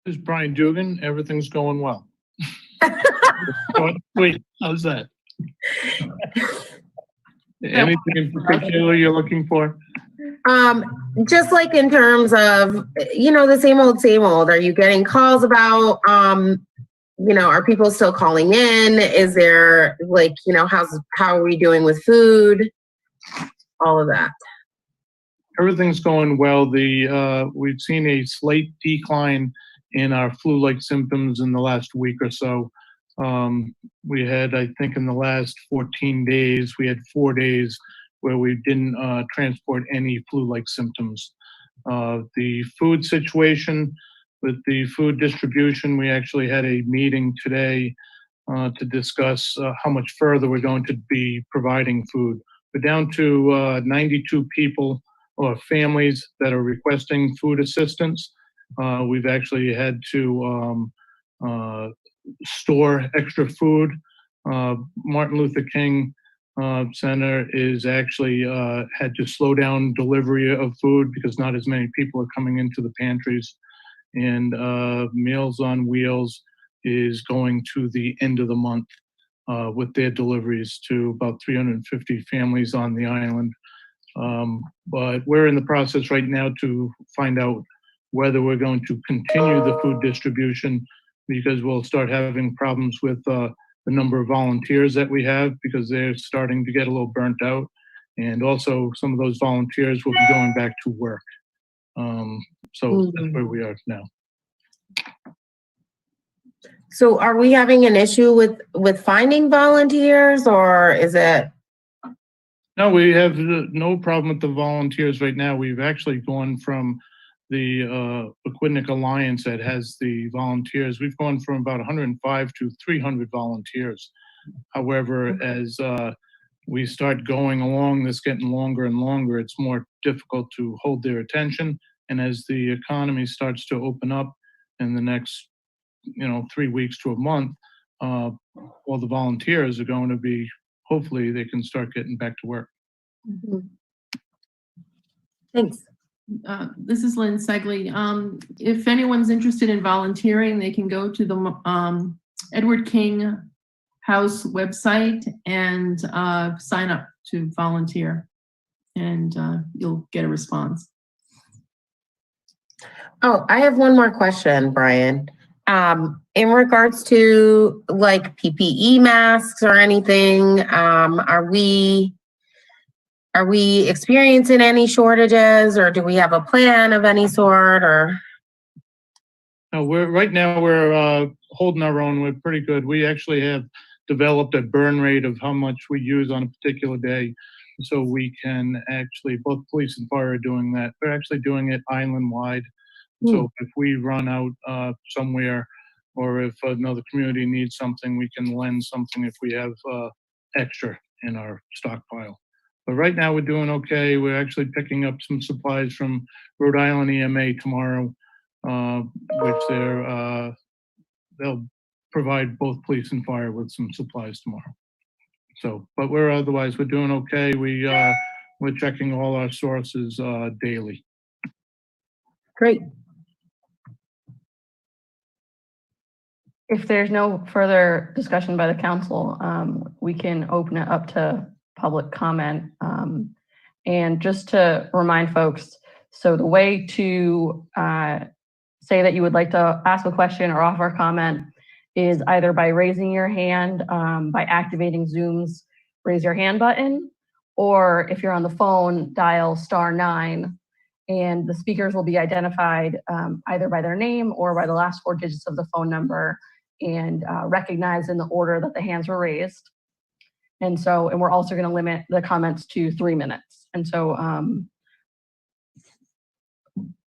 This is Brian Dugan. Everything's going well. Wait, how's that? Anything in particular you're looking for? Just like in terms of, you know, the same old. Are you getting calls about, you know, are people still calling in? Is there, like, you know, how are we doing with food? All of that. Everything's going well. We've seen a slight decline in our flu-like symptoms in the last week or so. We had, I think in the last 14 days, we had 4 days where we didn't transport any flu-like symptoms. The food situation, with the food distribution, we actually had a meeting today to discuss how much further we're going to be providing food. We're down to 92 people or families that are requesting food assistance. We've actually had to store extra food. Martin Luther King Center is actually had to slow down delivery of food because not as many people are coming into the pantries. And Meals on Wheels is going to the end of the month with their deliveries to about 350 families on the island. But we're in the process right now to find out whether we're going to continue the food distribution, because we'll start having problems with the number of volunteers that we have, because they're starting to get a little burnt out. And also some of those volunteers will be going back to work. So that's where we are now. So are we having an issue with finding volunteers, or is it? No, we have no problem with the volunteers right now. We've actually gone from the Aquidneck Alliance that has the volunteers. We've gone from about 105 to 300 volunteers. However, as we start going along, this getting longer and longer, it's more difficult to hold their attention. And as the economy starts to open up in the next, 3 weeks to a month, all the volunteers are going to be, hopefully they can start getting back to work. Thanks. This is Lynn Segley. If anyone's interested in volunteering, they can go to the Edward King House website and sign up to volunteer, and you'll get a response. Oh, I have one more question, Brian. In regards to like PPE masks or anything, are we experiencing any shortages, or do we have a plan of any sort, or? No, right now we're holding our own. We're pretty good. We actually have developed a burn rate of how much we use on a particular day, so we can actually, both police and fire are doing that. We're actually doing it island-wide. So if we run out somewhere, or if another community needs something, we can lend something if we have extra in our stockpile. But right now we're doing okay. We're actually picking up some supplies from Rhode Island EMA tomorrow, which they'll provide both police and fire with some supplies tomorrow. So, but we're doing okay. We're checking all our sources daily. Great. If there's no further discussion by the council, we can open it up to public comment. And just to remind folks, so the way to say that you would like to ask a question or offer a comment is either by raising your hand, by activating Zoom's raise your hand button, or if you're on the phone, dial *9, and the speakers will be identified either by their name or by the last 4 digits of the phone number, and recognized in the order that the hands were raised. And we're also going to limit the comments to 3 minutes. And so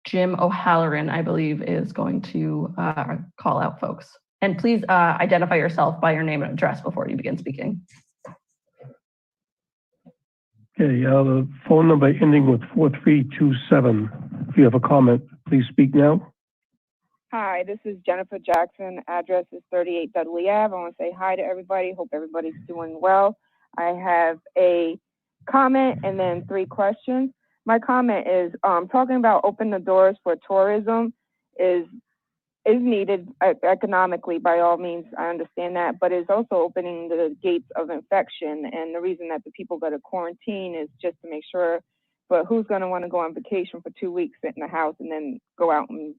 Jim O'Halloran, I believe, is going to call out folks. And please identify yourself by your name and address before you begin speaking. Okay, the phone number ending with 4327. If you have a comment, please speak now. Hi, this is Jennifer Jackson. Address is 38 Dudley Ave. I want to say hi to everybody. Hope everybody's doing well. I have a comment and then 3 questions. My comment is talking about open the doors for tourism is needed economically, by all means. I understand that, but it's also opening the gates of infection. And the reason that the people go to quarantine is just to make sure. But who's going to want to go on vacation for 2 weeks, sit in the house, and then go out and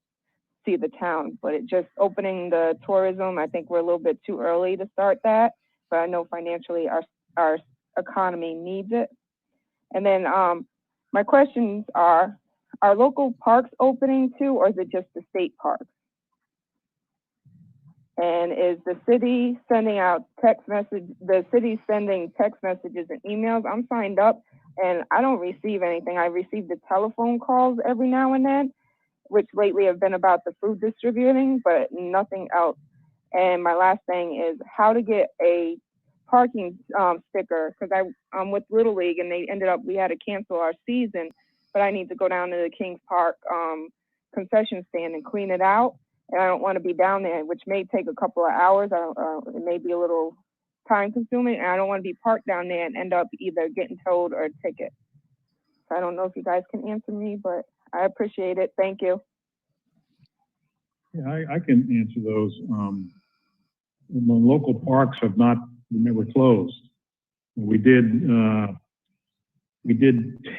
see the town? But it just opening the tourism, I think we're a little bit too early to start that. But I know financially our economy needs it. And then my questions are local parks opening too, or is it just the state parks? And is the city sending out the city's sending text messages and emails? I'm signed up and I don't receive anything. I receive the telephone calls every now and then, which lately have been about the food distributing, but nothing else. And my last thing is how to get a parking sticker, because I'm with Little League and we had to cancel our season, but I need to go down to the Kings Park concession stand and clean it out. And I don't want to be down there, which may take a couple of hours. It may be a little time consuming, and I don't want to be parked down there and end up either getting towed or a ticket. So I don't know if you guys can answer me, but I appreciate it. Thank you. Yeah, I can answer those. The local parks have not, they were closed. We did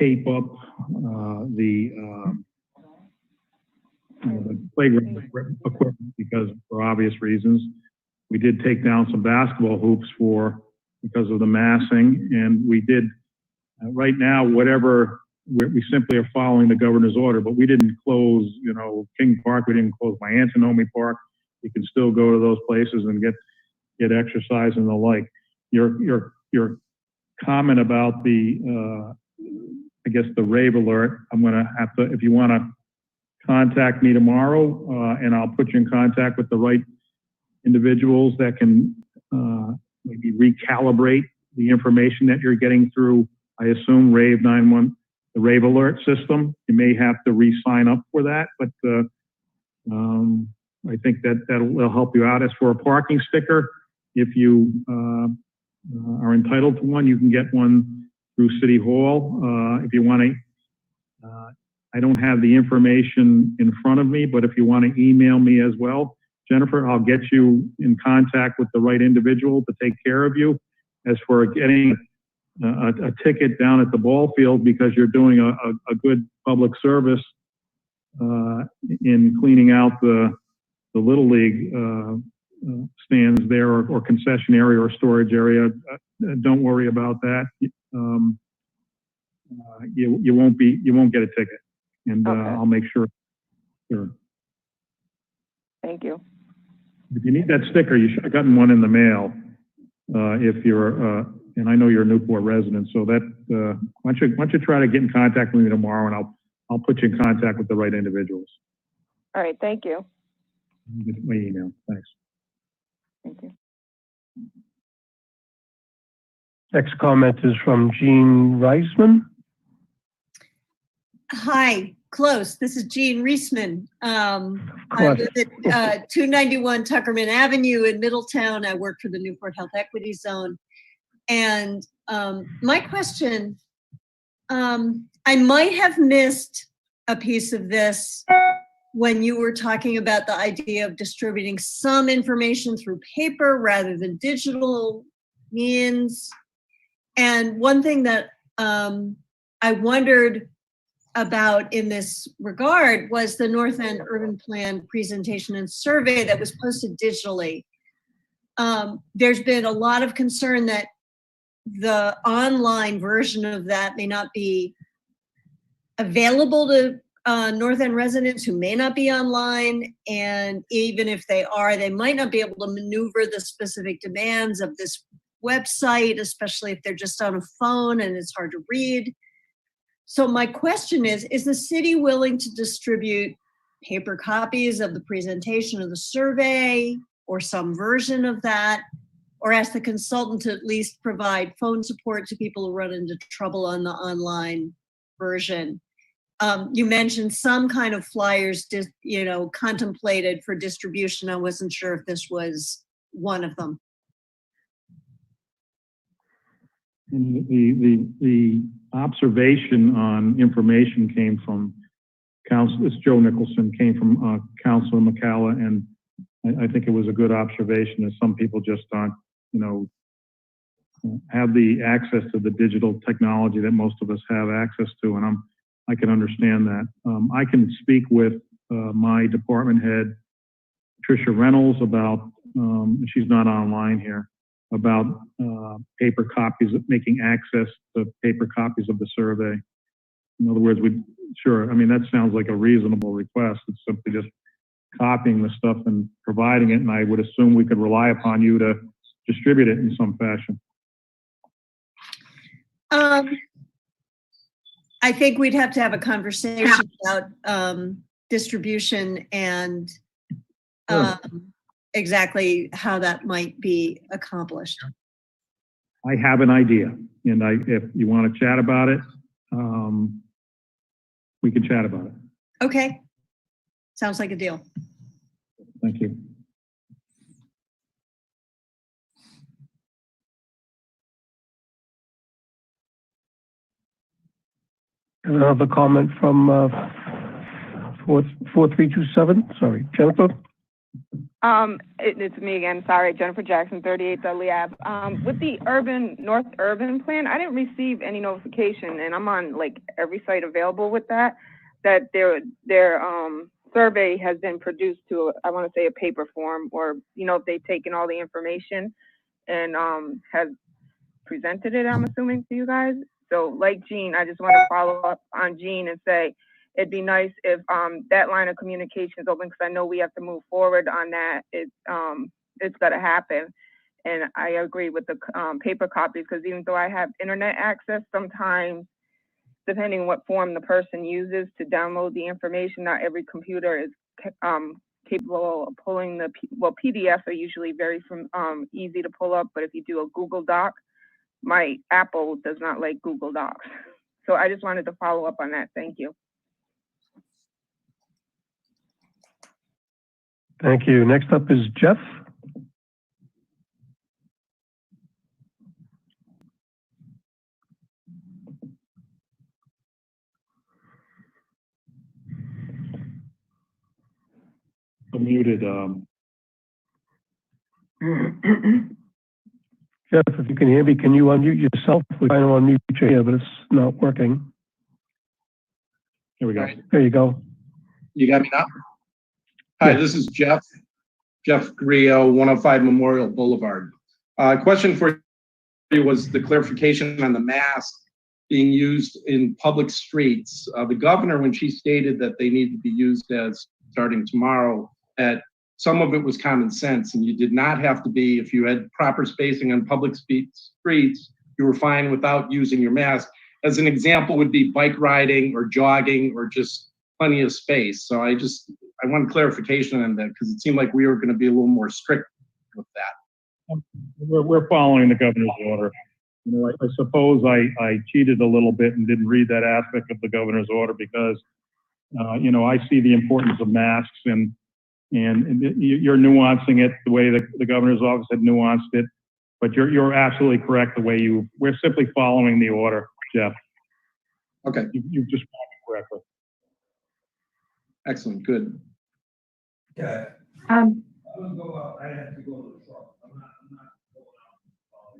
tape up the playground equipment because for obvious reasons. We did take down some basketball hoops because of the massing, and we did right now whatever we simply are following the governor's order, but we didn't close, you know, King Park. We didn't close my Antonomy Park. You can still go to those places and get exercise and the like. Your comment about the, I guess the rave alert, I'm going to have to, if you want to contact me tomorrow, and I'll put you in contact with the right individuals that can maybe recalibrate the information that you're getting through, I assume, Rave 91, the Rave Alert system. You may have to re-sign up for that, but I think that'll help you out. As for a parking sticker, if you are entitled to one, you can get one through City Hall. If you want to, I don't have the information in front of me, but if you want to email me as well, Jennifer, I'll get you in contact with the right individual to take care of you. As for getting a ticket down at the ball field because you're doing a good public service in cleaning out the Little League stands there or concession area or storage area, don't worry about that. You won't get a ticket, and Okay. I'll make sure. Sure. Thank you. If you need that sticker, you should have gotten one in the mail. If you're, and I know you're a Newport resident, so that why don't you try to get in contact with me tomorrow, and I'll put you in contact with the right individuals. All right. Thank you. Get my email. Thanks. Thank you. Next comment is from Jean Reisman. Hi, close. This is Jean Reisman. I Close. live at 291 Tuckerman Avenue in Middletown. I work for the Newport Health Equity Zone. And my question, I might have missed a piece of this when you were talking about the idea of distributing some information through paper rather than digital means. And one thing that I wondered about in this regard was the North End Urban Plan presentation and survey that was posted digitally. There's been a lot of concern that the online version of that may not be available to North End residents who may not be online, and even if they are, they might not be able to maneuver the specific demands of this website, especially if they're just on a phone and it's hard to read. So my question is the city willing to distribute paper copies of the presentation of the survey or some version of that, or ask the consultant to at least provide phone support to people who run into trouble on the online version? You mentioned some kind of flyers, contemplated for distribution. I wasn't sure if this was one of them. And the observation on information came from it's Joe Nicholson, came from Councilor McCalla, and I think it was a good observation that some people just aren't, have the access to the digital technology that most of us have access to, and I can understand that. I can speak with my department head, Tricia Reynolds, about, she's not online here, about paper copies, making access to paper copies of the survey. In other words, that sounds like a reasonable request. It's simply just copying the stuff and providing it, and I would assume we could rely upon you to distribute it in some fashion. I think we'd have to have a conversation about distribution and exactly how that might be accomplished. I have an idea, and if you want to chat about it, we can chat about it. Okay, sounds like a deal. Thank you. Another comment from 4327. Sorry, Jennifer. It's me again. Sorry, Jennifer Jackson, 38 Dudley Ave. With the North Urban Plan, I didn't receive any notification, and I'm on like every site available with that their survey has been produced to, I want to say, a paper form, or if they've taken all the information and have presented it, I'm assuming, to you guys. So like Jean, I just want to follow up on Jean and say, it'd be nice if that line of communication is open, because I know we have to move forward on that. It's got to happen. And I agree with the paper copies, because even though I have internet access, sometimes, depending on what form the person uses to download the information, not every computer is capable of pulling PDFs are usually very easy to pull up, but if you do a Google Doc, my Apple does not like Google Docs. So I just wanted to follow up on that. Thank you. Thank you. Next up is Jeff. Muted. Jeff, if you can hear me, can you unmute yourself? We're trying to unmute you here, but it's not working. Here we go. There you go. You got me now? Hi, this is Jeff Grillo, 105 Memorial Boulevard. Question for you was the clarification on the mask being used in public streets. The governor, when she stated that they need to be used as starting tomorrow, that some of it was common sense, and you did not have to be, if you had proper spacing on public streets, you were fine without using your mask. As an example would be bike riding or jogging or just plenty of space. So I want clarification on that, because it seemed like we were going to be a little more strict with that. We're following the governor's order. You know, I suppose I cheated a little bit and didn't read that aspect of the governor's order, because you know, I see the importance of masks, and you're nuancing it the way the governor's office had nuanced it, but you're absolutely correct the way we're simply following the order, Jeff. Okay. You've just followed it correctly. Excellent, good. Yeah. Um, I'm gonna go out. I have to go to the truck. I'm not going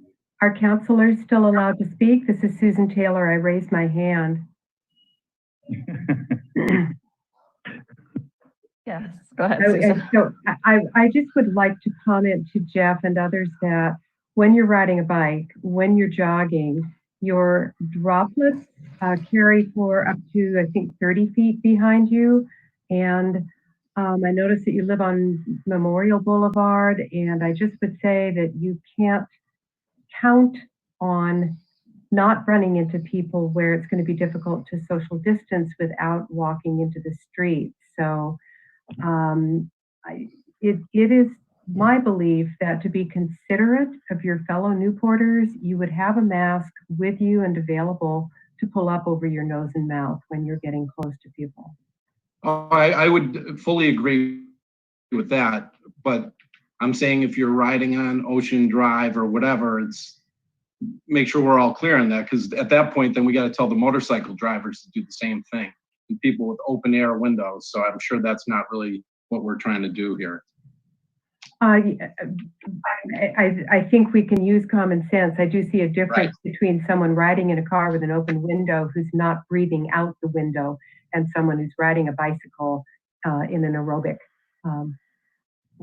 out. Are counselors still allowed to speak? This is Susan Taylor. I raised my hand. Yes, go ahead, Susan. So I just would like to comment to Jeff and others that when you're riding a bike, when you're jogging, your droplets carry for up to, I think, 30 feet behind you. And I noticed that you live on Memorial Boulevard, and I just would say that you can't count on not running into people where it's going to be difficult to social distance without walking into the street. So it is my belief that to be considerate of your fellow Newporters, you would have a mask with you and available to pull up over your nose and mouth when you're getting close to people. I would fully agree with that, but I'm saying if you're riding on Ocean Drive or whatever, make sure we're all clear on that, because at that point, then we got to tell the motorcycle drivers to do the same thing, and people with open air windows. So I'm sure that's not really what we're trying to do here. I think we can use common sense. I do see a difference between someone riding in a car with an open window who's not breathing out the window and someone who's riding a bicycle in an aerobic,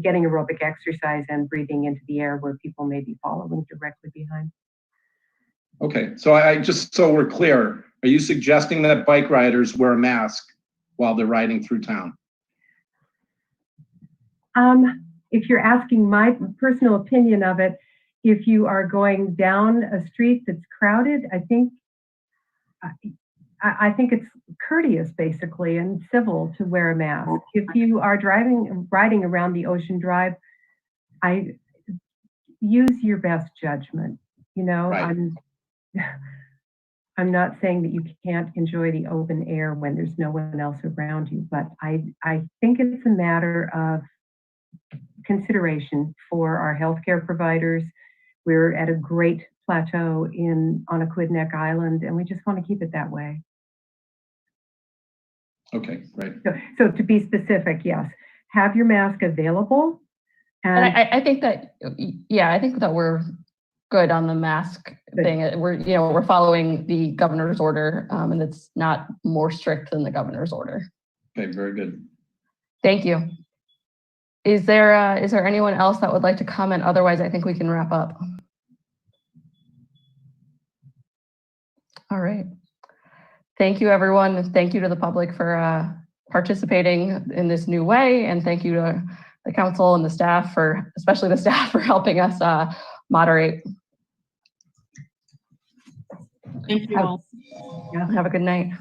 getting aerobic exercise and breathing into the air where people may be following directly behind. Okay, so so we're clear, are you suggesting that bike riders wear a mask while they're riding through town? If you're asking my personal opinion of it, if you are going down a street that's crowded, I think it's courteous, basically, and civil to wear a mask. If you are riding around the Ocean Drive, I use your best judgment. You know, I'm not saying that you can't enjoy the open air when there's no one else around you, but I think it's a matter of consideration for our healthcare providers. We're at a great plateau on Aquidneck Island, and we just want to keep it that way. Okay, great. So to be specific, yes, have your mask available. And I think that, yeah, I think that we're good on the mask thing. We're following the governor's order, and it's not more strict than the governor's order. Okay, very good. Thank you. Is there anyone else that would like to comment? Otherwise, I think we can wrap up. All right. Thank you, everyone. Thank you to the public for participating in this new way. And thank you to the council and the staff for, especially the staff, for helping us moderate. Thank you all. Have a good night.